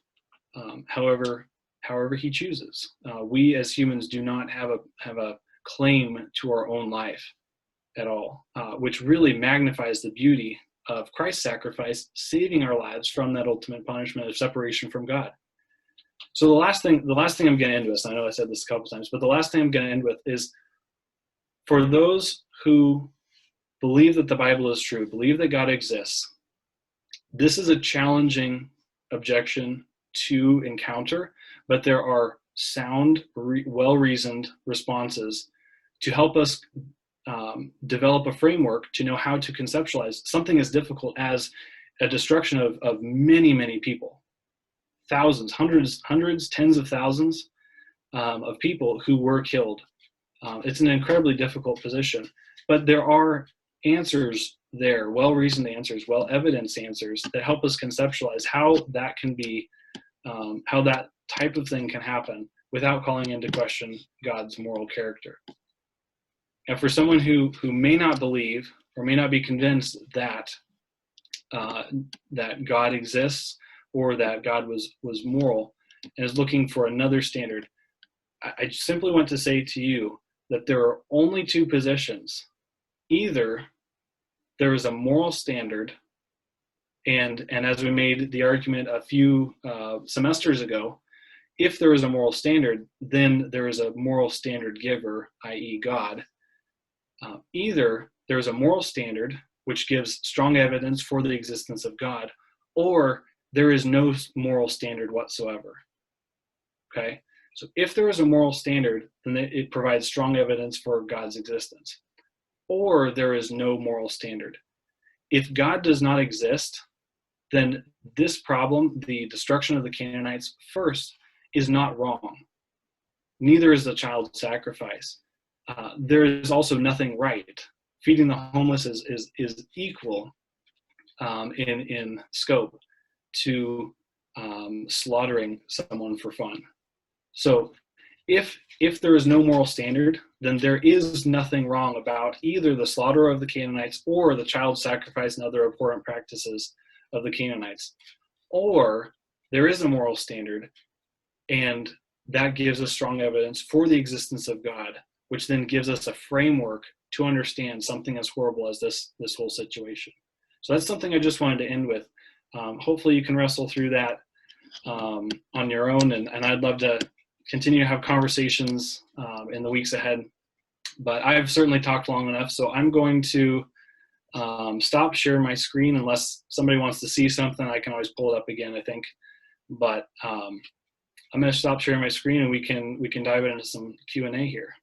however he chooses. We as humans do not have a claim to our own life at all, which really magnifies the beauty of Christ's sacrifice, saving our lives from that ultimate punishment of separation from God. So the last thing I'm going to end with, I know I said this a couple times, but the last thing I'm going to end with is, for those who believe that the Bible is true, believe that God exists, this is a challenging objection to encounter, but there are sound, well-reasoned responses to help us develop a framework to know how to conceptualize something as difficult as a destruction of many, many people. Thousands, hundreds, tens of thousands of people who were killed. It's an incredibly difficult position, but there are answers there, well-reasoned answers, well-evidenced answers that help us conceptualize how that can be, how that type of thing can happen without calling into question God's moral character. And for someone who may not believe or may not be convinced that that God exists or that God was moral and is looking for another standard, I simply want to say to you that there are only two positions. Either there is a moral standard, and as we made the argument a few semesters ago, if there is a moral standard, then there is a moral standard giver, i.e. God. Either there is a moral standard which gives strong evidence for the existence of God, or there is no moral standard whatsoever. Okay? So if there is a moral standard, then it provides strong evidence for God's existence. Or there is no moral standard. If God does not exist, then this problem, the destruction of the Canaanites, first, is not wrong. Neither is the child sacrifice. There is also nothing right. Feeding the homeless is equal in scope to slaughtering someone for fun. So if there is no moral standard, then there is nothing wrong about either the slaughter of the Canaanites or the child sacrifice and other abhorrent practices of the Canaanites. Or there is a moral standard, And that gives us strong evidence for the existence of God, which then gives us a framework to understand something as horrible as this whole situation. So that's something I just wanted to end with. Hopefully you can wrestle through that on your own, and I'd love to continue to have conversations in the weeks ahead. But I've certainly talked long enough, so I'm going to stop sharing my screen. Unless somebody wants to see something, I can always pull it up again, I think. But I'm going to stop sharing my screen, and we can dive into some Q&A here.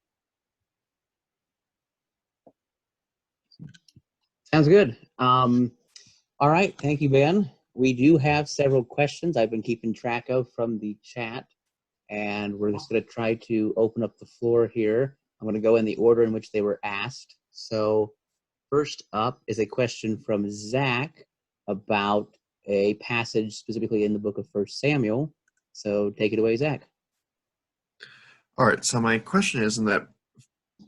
Sounds good. All right, thank you, Ben. We do have several questions I've been keeping track of from the chat, and we're just going to try to open up the floor here. I'm going to go in the order in which they were asked. So first up is a question from Zach about a passage specifically in the book of 1 Samuel. So take it away, Zach. All right, so my question is that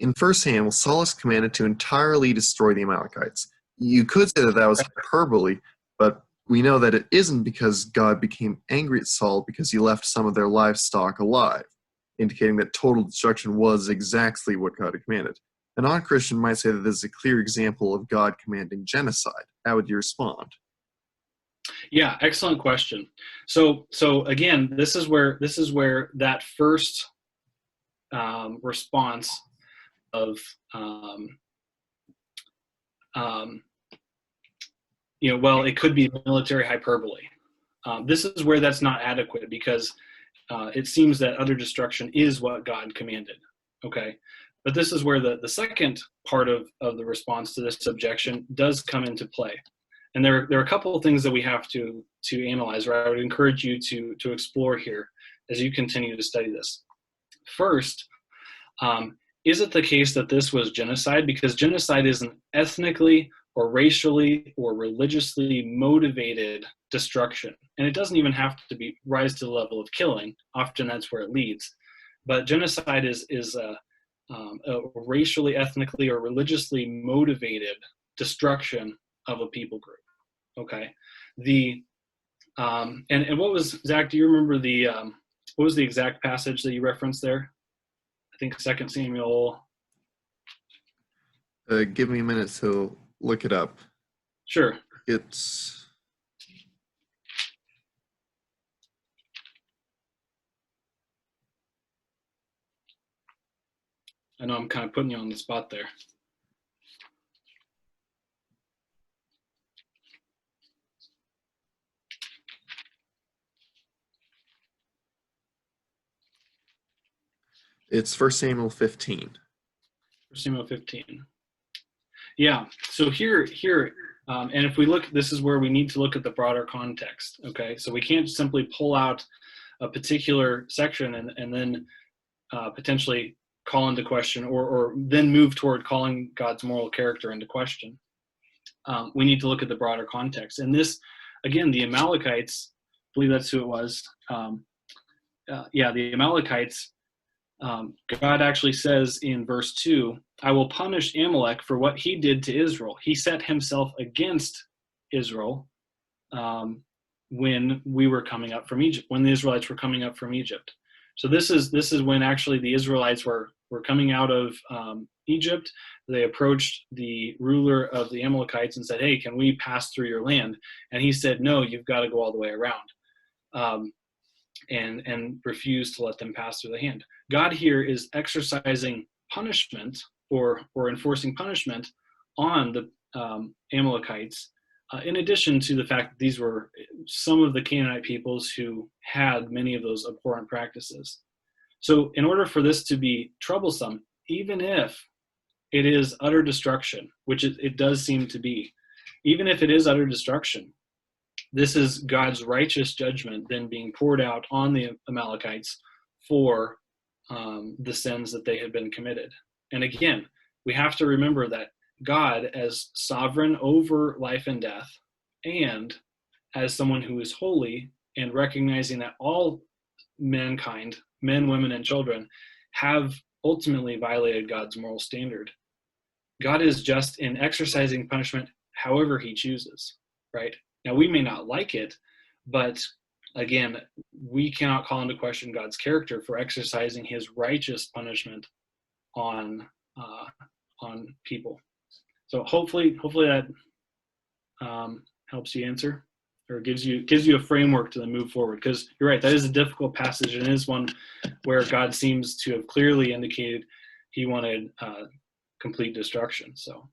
in 1 Samuel, Saul is commanded to entirely destroy the Amalekites. You could say that was hyperbole, but we know that it isn't, because God became angry at Saul because he left some of their livestock alive, indicating that total destruction was exactly what God had commanded. A non-Christian might say that this is a clear example of God commanding genocide. How would you respond? Yeah, excellent question. So again, this is where that first response of well, it could be military hyperbole. This is where that's not adequate, because it seems that utter destruction is what God commanded. Okay, but this is where the second part of the response to this objection does come into play. And there are a couple of things that we have to analyze, or I would encourage you to explore here as you continue to study this. First, is it the case that this was genocide? Because genocide is an ethnically or racially or religiously motivated destruction. And it doesn't even have to rise to the level of killing. Often that's where it leads. But genocide is a racially, ethnically, or religiously motivated destruction of a people group. Okay. And what was, Zach, do you remember what was the exact passage that you referenced there? I think 2 Samuel. Give me a minute to look it up. Sure. It's... I know I'm kind of putting you on the spot there. It's 1 Samuel 15. 1 Samuel 15. Yeah. So here, and if we look, this is where we need to look at the broader context. Okay. So we can't simply pull out a particular section and then potentially call into question, or then move toward calling God's moral character into question. We need to look at the broader context. And this, again, the Amalekites, I believe that's who it was. The Amalekites, God actually says in verse 2, I will punish Amalek for what he did to Israel. He set himself against Israel when we were coming up from Egypt, when the Israelites were coming up from Egypt. So this is when actually the Israelites were coming out of Egypt. They approached the ruler of the Amalekites and said, hey, can we pass through your land? And he said, no, you've got to go all the way around. And refused to let them pass through the hand. God here is exercising punishment or enforcing punishment on the Amalekites, in addition to the fact that these were some of the Canaanite peoples who had many of those abhorrent practices. So in order for this to be troublesome, even if it is utter destruction, which it does seem to be, even if it is utter destruction, this is God's righteous judgment then being poured out on the Amalekites for the sins that they had been committed. And again, we have to remember that God, as sovereign over life and death, and as someone who is holy, and recognizing that all mankind, men, women, and children, have ultimately violated God's moral standard, God is just in exercising punishment however he chooses, right? Now, we may not like it, but again, we cannot call into question God's character for exercising his righteous punishment on people. So hopefully that helps you answer, or gives you a framework to then move forward. Because you're right, that is a difficult passage, and it is one where God seems to have clearly indicated he wanted complete destruction. So.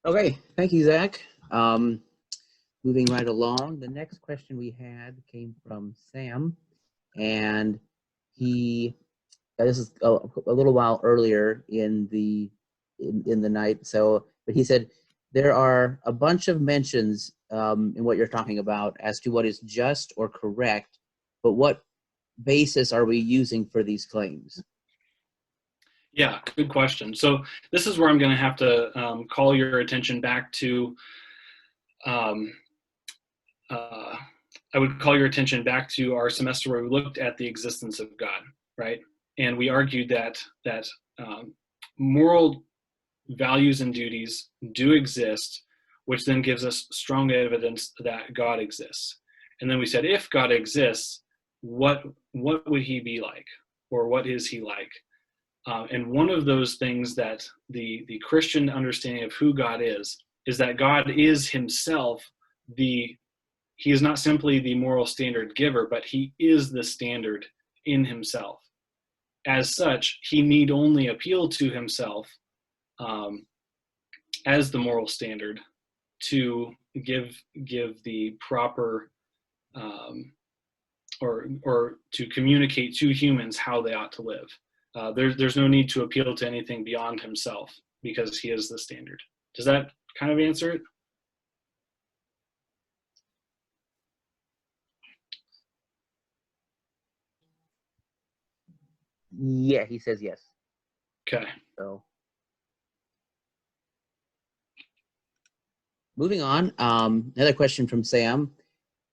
Okay, thank you, Zach. Moving right along, the next question we had came from Sam, and this is a little while earlier in the night. So, but he said there are a bunch of mentions in what you're talking about as to what is just or correct, but what basis are we using for these claims? Yeah, good question. So this is where I'm going to have to call your attention back to. I would call your attention back to our semester where we looked at the existence of God, right? And we argued that moral values and duties do exist, which then gives us strong evidence that God exists. And then we said, if God exists, what would he be like, or what is he like? And one of those things that the Christian understanding of who God is that God is himself he is not simply the moral standard giver, but he is the standard in himself. As such, he need only appeal to himself as the moral standard to give the proper or to communicate to humans how they ought to live. There's no need to appeal to anything beyond himself because he is the standard. Does that kind of answer it? Yeah, he says yes. Okay. So, moving on, another question from Sam,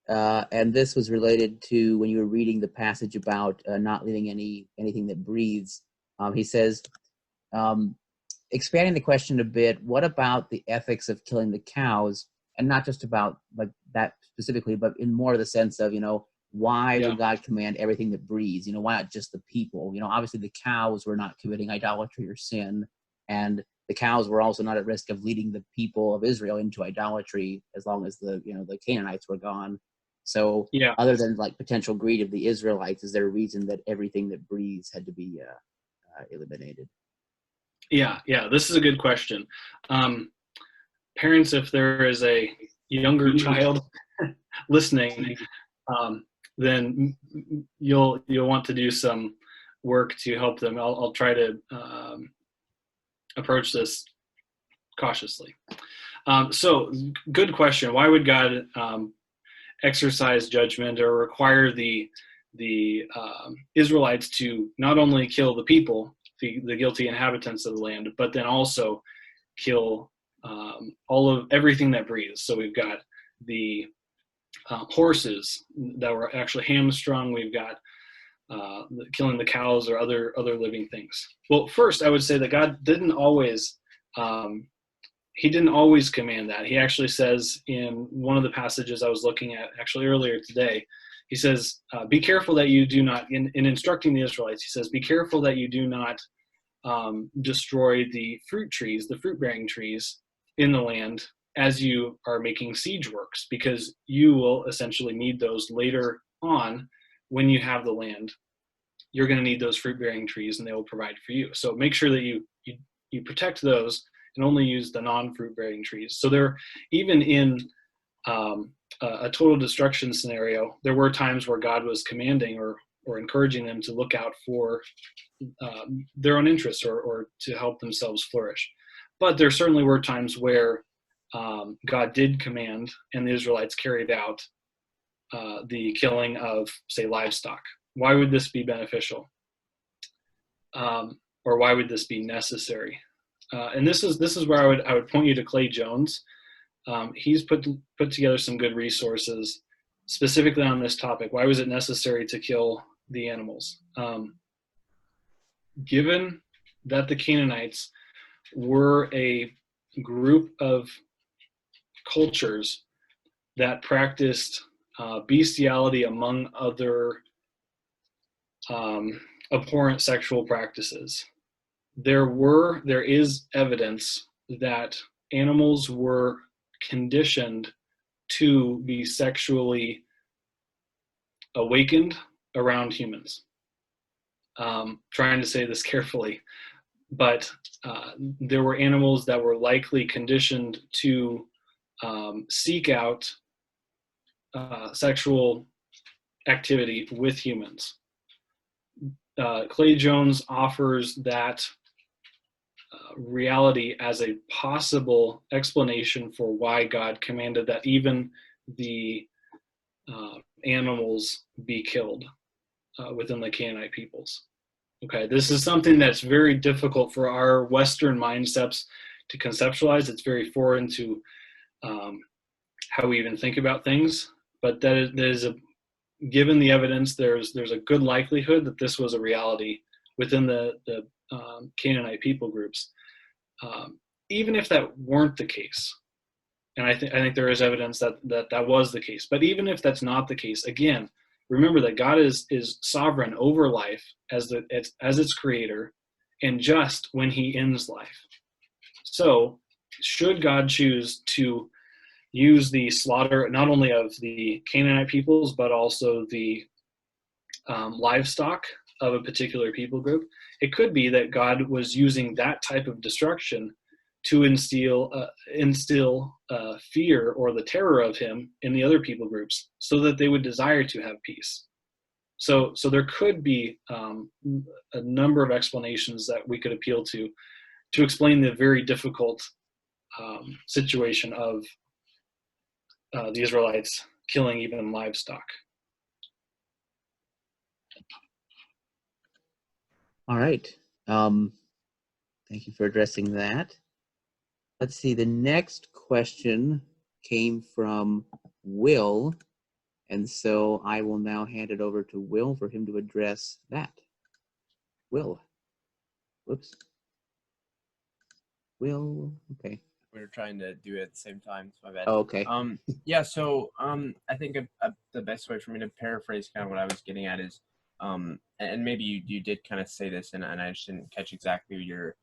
and this was related to when you were reading the passage about not leaving anything that breathes. He says, expanding the question a bit, what about the ethics of killing the cows, and not just about like that specifically, but in more of the sense of, why would God command everything that breathes? Why not just the people? Obviously the cows were not committing idolatry or sin, and the cows were also not at risk of leading the people of Israel into idolatry as long as the Canaanites were gone. So other than like potential greed of the Israelites, is there a reason that everything that breathes had to be eliminated? Yeah, this is a good question. Parents, if there is a younger child listening, then you'll want to do some work to help them. I'll try to approach this cautiously. So, good question. Why would God exercise judgment or require the Israelites to not only kill the people, the guilty inhabitants of the land, but then also kill all of everything that breathes? So we've got the horses that were actually hamstrung. We've got killing the cows or other living things. Well, first, I would say that God didn't always command that. He actually says in one of the passages I was looking at actually earlier today, he says, be careful that you do not, in instructing the Israelites, he says, be careful that you do not destroy the fruit trees, the fruit-bearing trees in the land as you are making siege works, because you will essentially need those later on when you have the land. You're going to need those fruit-bearing trees, and they will provide for you. So make sure that you protect those and only use the non-fruit-bearing trees. So there, even in a total destruction scenario, there were times where God was commanding or encouraging them to look out for their own interests or to help themselves flourish. But there certainly were times where God did command, and the Israelites carried out the killing of, say, livestock. Why would this be beneficial? Or why would this be necessary? And this is where I would point you to Clay Jones. He's put together some good resources specifically on this topic. Why was it necessary to kill the animals? Given that the Canaanites were a group of cultures that practiced bestiality among other abhorrent sexual practices. There is evidence that animals were conditioned to be sexually awakened around humans. Trying to say this carefully, but there were animals that were likely conditioned to seek out sexual activity with humans. Clay Jones offers that reality as a possible explanation for why God commanded that even the animals be killed within the Canaanite peoples. Okay, this is something that's very difficult for our Western mindsets to conceptualize. It's very foreign to how we even think about things. But that is given the evidence, there's a good likelihood that this was a reality within the Canaanite people groups. Even if that weren't the case, and I think there is evidence that was the case. But even if that's not the case, again, remember that God is sovereign over life as its creator, and just when He ends life. So, should God choose to use the slaughter not only of the Canaanite peoples but also the livestock of a particular people group, it could be that God was using that type of destruction to instill fear or the terror of Him in the other people groups, so that they would desire to have peace. So there could be a number of explanations that we could appeal to explain the very difficult situation of the Israelites killing even livestock. All right. Thank you for addressing that. Let's see. The next question came from Will, and so I will now hand it over to Will for him to address that. Will. Whoops. Will. Okay. We were trying to do it at the same time, so my bad. Oh, okay. Yeah, so I think the best way for me to paraphrase kind of what I was getting at is, and maybe you did kind of say this, and I just didn't catch exactly your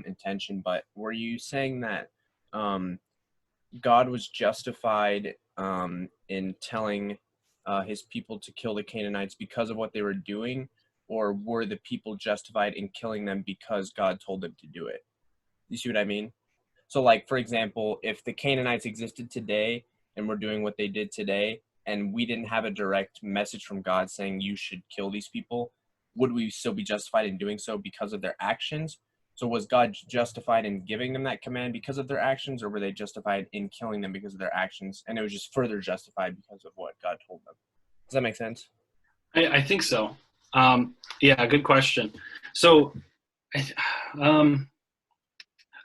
intention, but were you saying that God was justified in telling His people to kill the Canaanites because of what they were doing, or were the people justified in killing them because God told them to do it? You see what I mean? So, like, for example, if the Canaanites existed today and were doing what they did today, and we didn't have a direct message from God saying you should kill these people, would we still be justified in doing so because of their actions? So was God justified in giving them that command because of their actions, or were they justified in killing them because of their actions, and it was just further justified because of what God told them? Does that make sense? I think so. Yeah, good question. So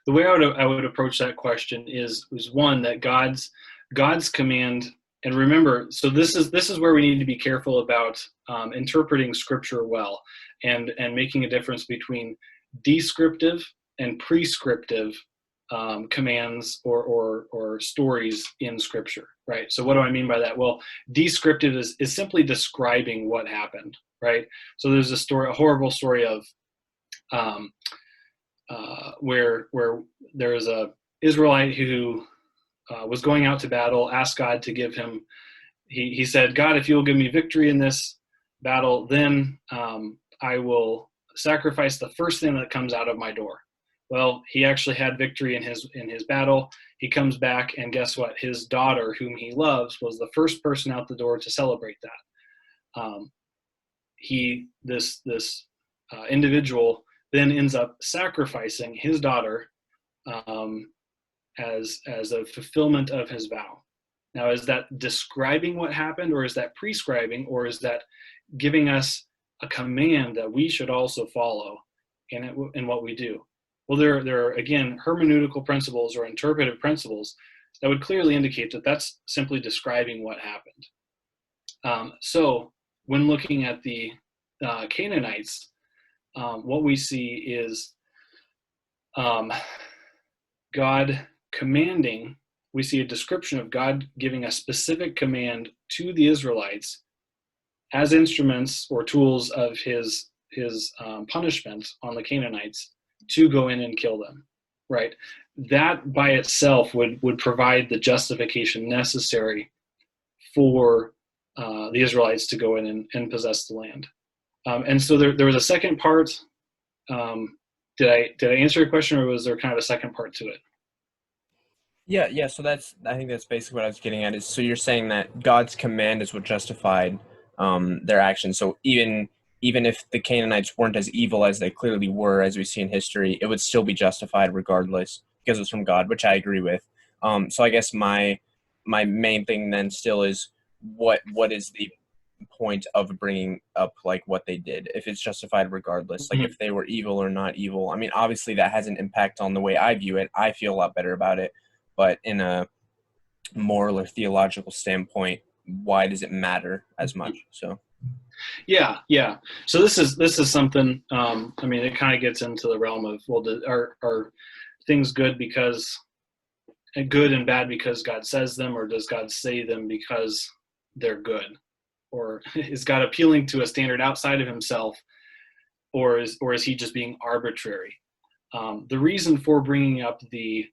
the way I would approach that question is one, that God's command, and remember, so this is where we need to be careful about interpreting Scripture well, and making a difference between descriptive and prescriptive commands or stories in Scripture, right? So what do I mean by that? Well, descriptive is simply describing what happened, right? So there's a horrible story of where there is a Israelite who was going out to battle, asked God to give him. He said, "God, if you'll give me victory in this battle, then I will sacrifice the first thing that comes out of my door." Well, he actually had victory in his battle. He comes back, and guess what? His daughter, whom he loves, was the first person out the door to celebrate that. This individual then ends up sacrificing his daughter as a fulfillment of his vow. Now, is that describing what happened, or is that prescribing, or is that giving us a command that we should also follow in what we do? Well, there are, again, hermeneutical principles or interpretive principles that would clearly indicate that that's simply describing what happened. So when looking at the Canaanites, what we see is God commanding we see a description of God giving a specific command to the Israelites as instruments or tools of his punishment on the Canaanites to go in and kill them, right? That by itself would provide the justification necessary for the Israelites to go in and possess the land. And so there was a second part. Did I answer your question, or was there kind of a second part to it? Yeah. So I think that's basically what I was getting at. Is so you're saying that God's command is what justified their actions. So even if the Canaanites weren't as evil as they clearly were, as we see in history, it would still be justified regardless because it's from God, which I agree with. So I guess my main thing then still is what is the point of bringing up like what they did, if it's justified regardless, like if they were evil or not evil. I mean, obviously that has an impact on the way I view it. I feel a lot better about it, but in a moral or theological standpoint, why does it matter as much? So Yeah. So this is something. I mean, it kind of gets into the realm of, well, are things good and bad because God says them, or does God say them because they're good, or is God appealing to a standard outside of himself, or is he just being arbitrary? The reason for bringing up the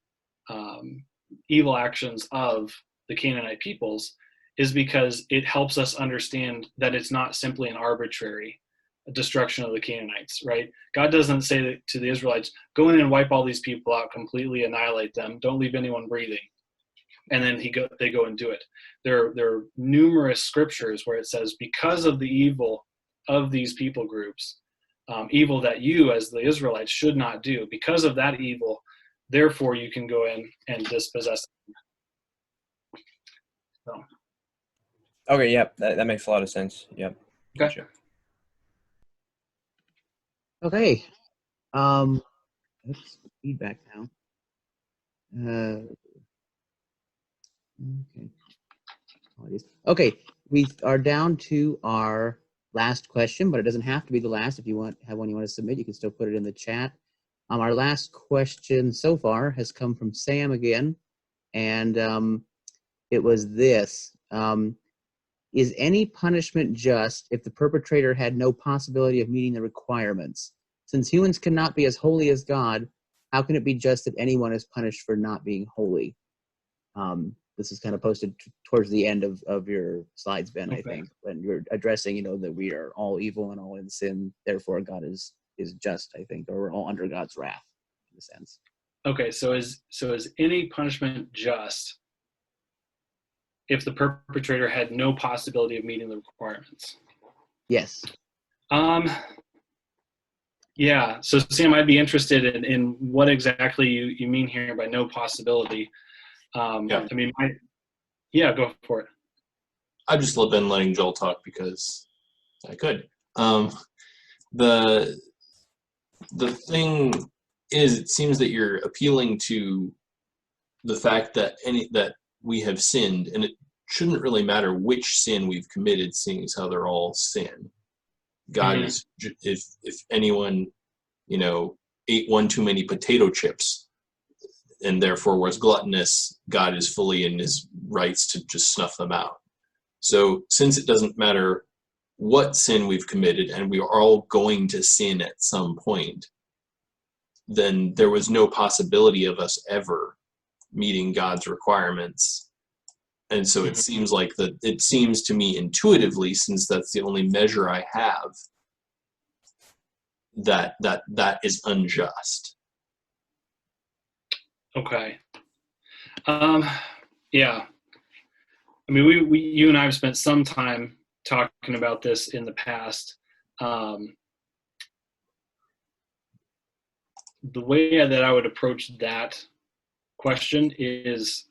evil actions of the Canaanite peoples is because it helps us understand that it's not simply an arbitrary destruction of the Canaanites, right? God doesn't say to the Israelites, go in and wipe all these people out, completely annihilate them, don't leave anyone breathing. And then they go and do it. There are numerous scriptures where it says, because of the evil of these people groups, evil that you as the Israelites should not do, because of that evil, therefore you can go in and dispossess them. So. okay, yeah, that makes a lot of sense. Yep. Okay. Gotcha. Okay. Oops, feedback now. Okay. Apologies. Okay, we are down to our last question, but it doesn't have to be the last. If you have one you want to submit, you can still put it in the chat. Our last question so far has come from Sam again, and it was this. Is any punishment just if the perpetrator had no possibility of meeting the requirements? Since humans cannot be as holy as God, how can it be just that anyone is punished for not being holy? This is kind of posted towards the end of your slides, Ben, okay. I think, when you're addressing, that we are all evil and all in sin, therefore God is just, I think, or we're all under God's wrath, in a sense. Okay, so is any punishment just if the perpetrator had no possibility of meeting the requirements? Yes. Yeah, so Sam, I'd be interested in what exactly you mean here by no possibility. Yeah. I mean, go for it. I've just been letting Joel talk because I could. The thing is, it seems that you're appealing to the fact that we have sinned, and it shouldn't really matter which sin we've committed, seeing as how they're all sin. God is, if anyone, ate one too many potato chips and therefore was gluttonous, God is fully in his rights to just snuff them out. So since it doesn't matter what sin we've committed, and we are all going to sin at some point, then there was no possibility of us ever meeting God's requirements. And so it seems like it seems to me intuitively, since that's the only measure I have, that is unjust. Okay. Yeah. I mean, you and I have spent some time talking about this in the past. The way that I would approach that question is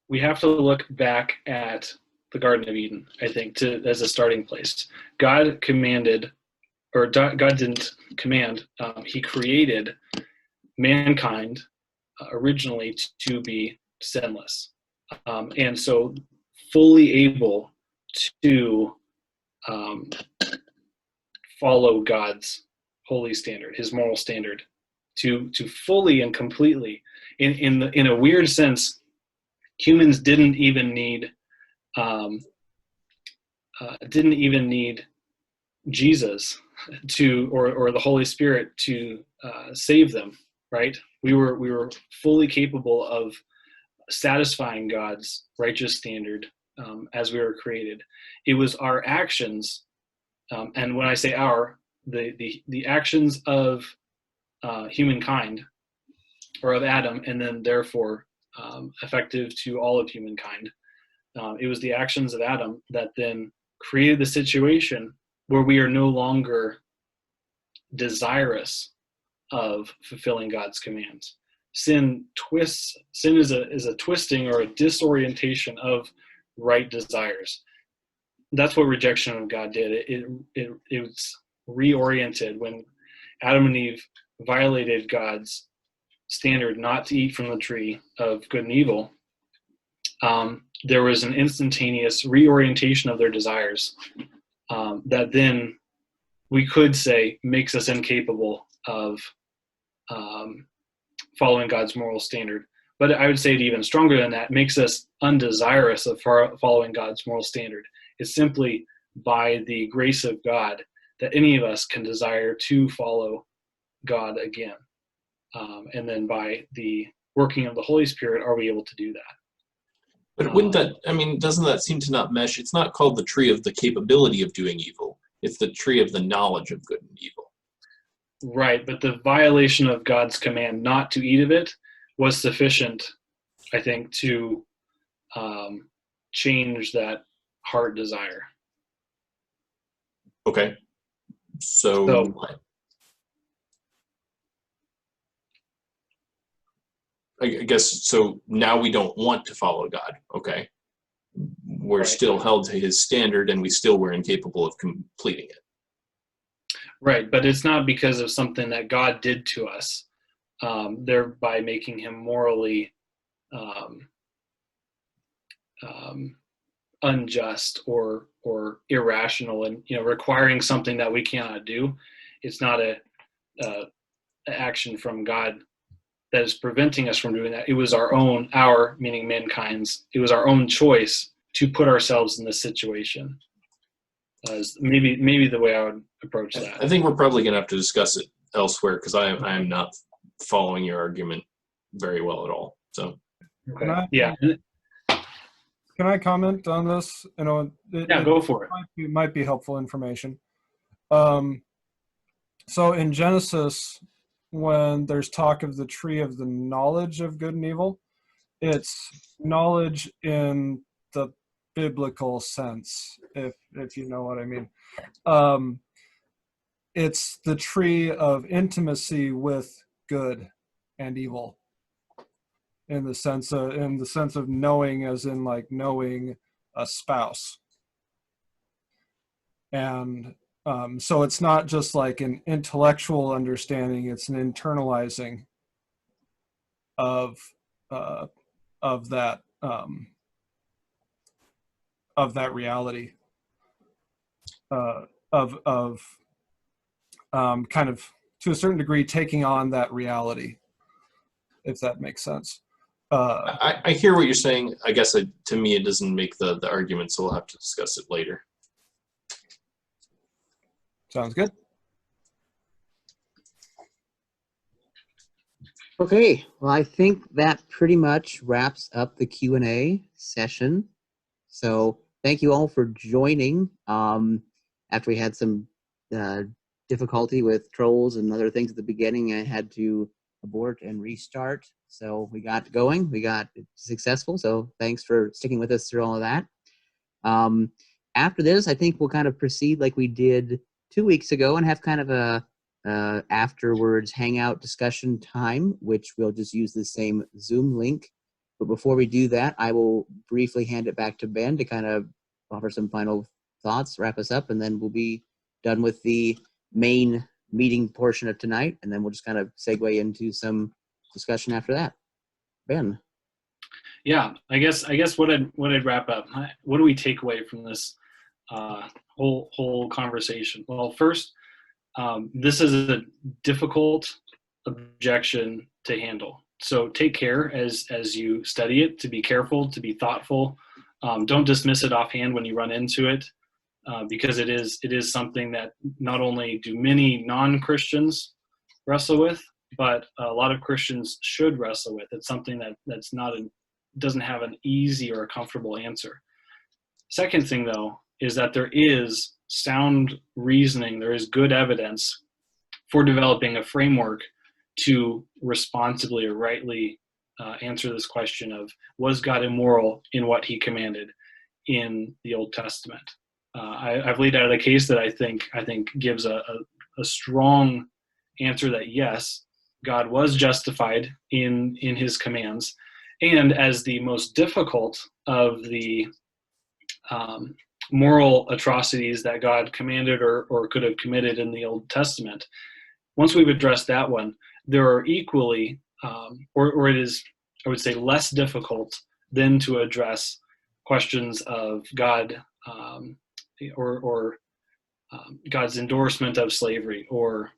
we have to look back at the Garden of Eden, I think, as a starting place. God commanded, or God didn't command, he created mankind originally to be sinless. And so fully able to follow God's holy standard, his moral standard, to fully and completely, in a weird sense, humans didn't even need Jesus or the Holy Spirit to save them, right? We were fully capable of satisfying God's righteous standard as we were created. It was our actions, and when I say our, the actions of humankind, or of Adam, and then therefore effective to all of humankind. It was the actions of Adam that then created the situation where we are no longer desirous of fulfilling God's commands. Sin is a twisting or a disorientation of right desires. That's what rejection of God did. It was reoriented when Adam and Eve violated God's standard not to eat from the tree of good and evil. There was an instantaneous reorientation of their desires that then we could say makes us incapable of following God's moral standard. But I would say it even stronger than that, makes us undesirous of following God's moral standard. It's simply by the grace of God that any of us can desire to follow God again. And then by the working of the Holy Spirit are we able to do that. But wouldn't that, I mean, doesn't that seem to not mesh? It's not called the tree of the capability of doing evil. It's the tree of the knowledge of good and evil. Right, but the violation of God's command not to eat of it was sufficient, I think, to change that heart desire. Okay. So I guess, so now we don't want to follow God. Okay. We're Right. still held to his standard and we still were incapable of completing it. Right, but it's not because of something that God did to us, thereby making him morally unjust or irrational, and requiring something that we cannot do. It's not a action from God that is preventing us from doing that. It was our meaning mankind's. It was our own choice to put ourselves in this situation. Maybe the way I would approach that. I think we're probably going to have to discuss it elsewhere because I am not following your argument very well at all. So, okay. Yeah. Can I comment on this? Go for it. It might be helpful information. So in Genesis, when there's talk of the tree of the knowledge of good and evil, it's knowledge in the biblical sense, if you know what I mean. It's the tree of intimacy with good and evil, in the sense of knowing, as in like knowing a spouse. And so it's not just like an intellectual understanding; it's an internalizing of that reality, kind of to a certain degree taking on that reality, if that makes sense. I hear what you're saying. I guess to me it doesn't make the argument, so we'll have to discuss it later. Sounds good. Okay, well, I think that pretty much wraps up the Q&A session. So thank you all for joining. After we had some difficulty with trolls and other things at the beginning, I had to abort and restart. So we got going. We got successful. So thanks for sticking with us through all of that. After this, I think we'll kind of proceed like we did 2 weeks ago and have kind of a afterwards hangout discussion time, which we'll just use the same Zoom link. But before we do that, I will briefly hand it back to Ben to kind of offer some final thoughts, wrap us up, and then we'll be done with the main meeting portion of tonight, and then we'll just kind of segue into some discussion after that. Ben. Yeah, I guess what I'd wrap up. What do we take away from this whole conversation? Well, first, this is a difficult objection to handle. So take care as you study it, to be careful, to be thoughtful. Don't dismiss it offhand when you run into it, because it is something that not only do many non-Christians wrestle with, but a lot of Christians should wrestle with. It's something that's doesn't have an easy or a comfortable answer. Second thing, though, is that there is sound reasoning, there is good evidence for developing a framework to responsibly or rightly answer this question of, was God immoral in what he commanded in the Old Testament? I've laid out a case that I think gives a strong answer that yes, God was justified in his commands, and as the most difficult of the moral atrocities that God commanded or could have committed in the Old Testament, once we've addressed that one, there are equally, or it is, I would say, less difficult than to address questions of God or God's endorsement of slavery, or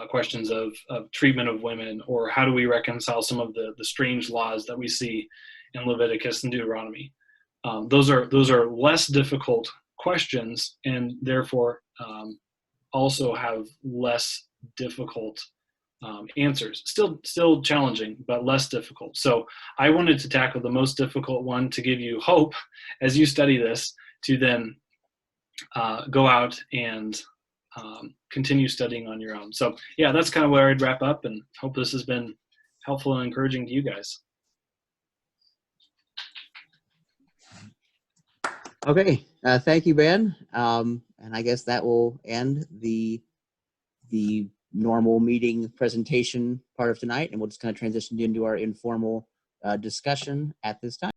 questions of treatment of women, or how do we reconcile some of the strange laws that we see in Leviticus and Deuteronomy. Those are less difficult questions, and therefore also have less difficult answers. Still challenging, but less difficult. So I wanted to tackle the most difficult one to give you hope as you study this, to then go out and continue studying on your own. So yeah, that's kind of where I'd wrap up, and hope this has been helpful and encouraging to you guys. Okay, thank you, Ben. And I guess that will end the normal meeting presentation part of tonight, and we'll just kind of transition into our informal discussion at this time.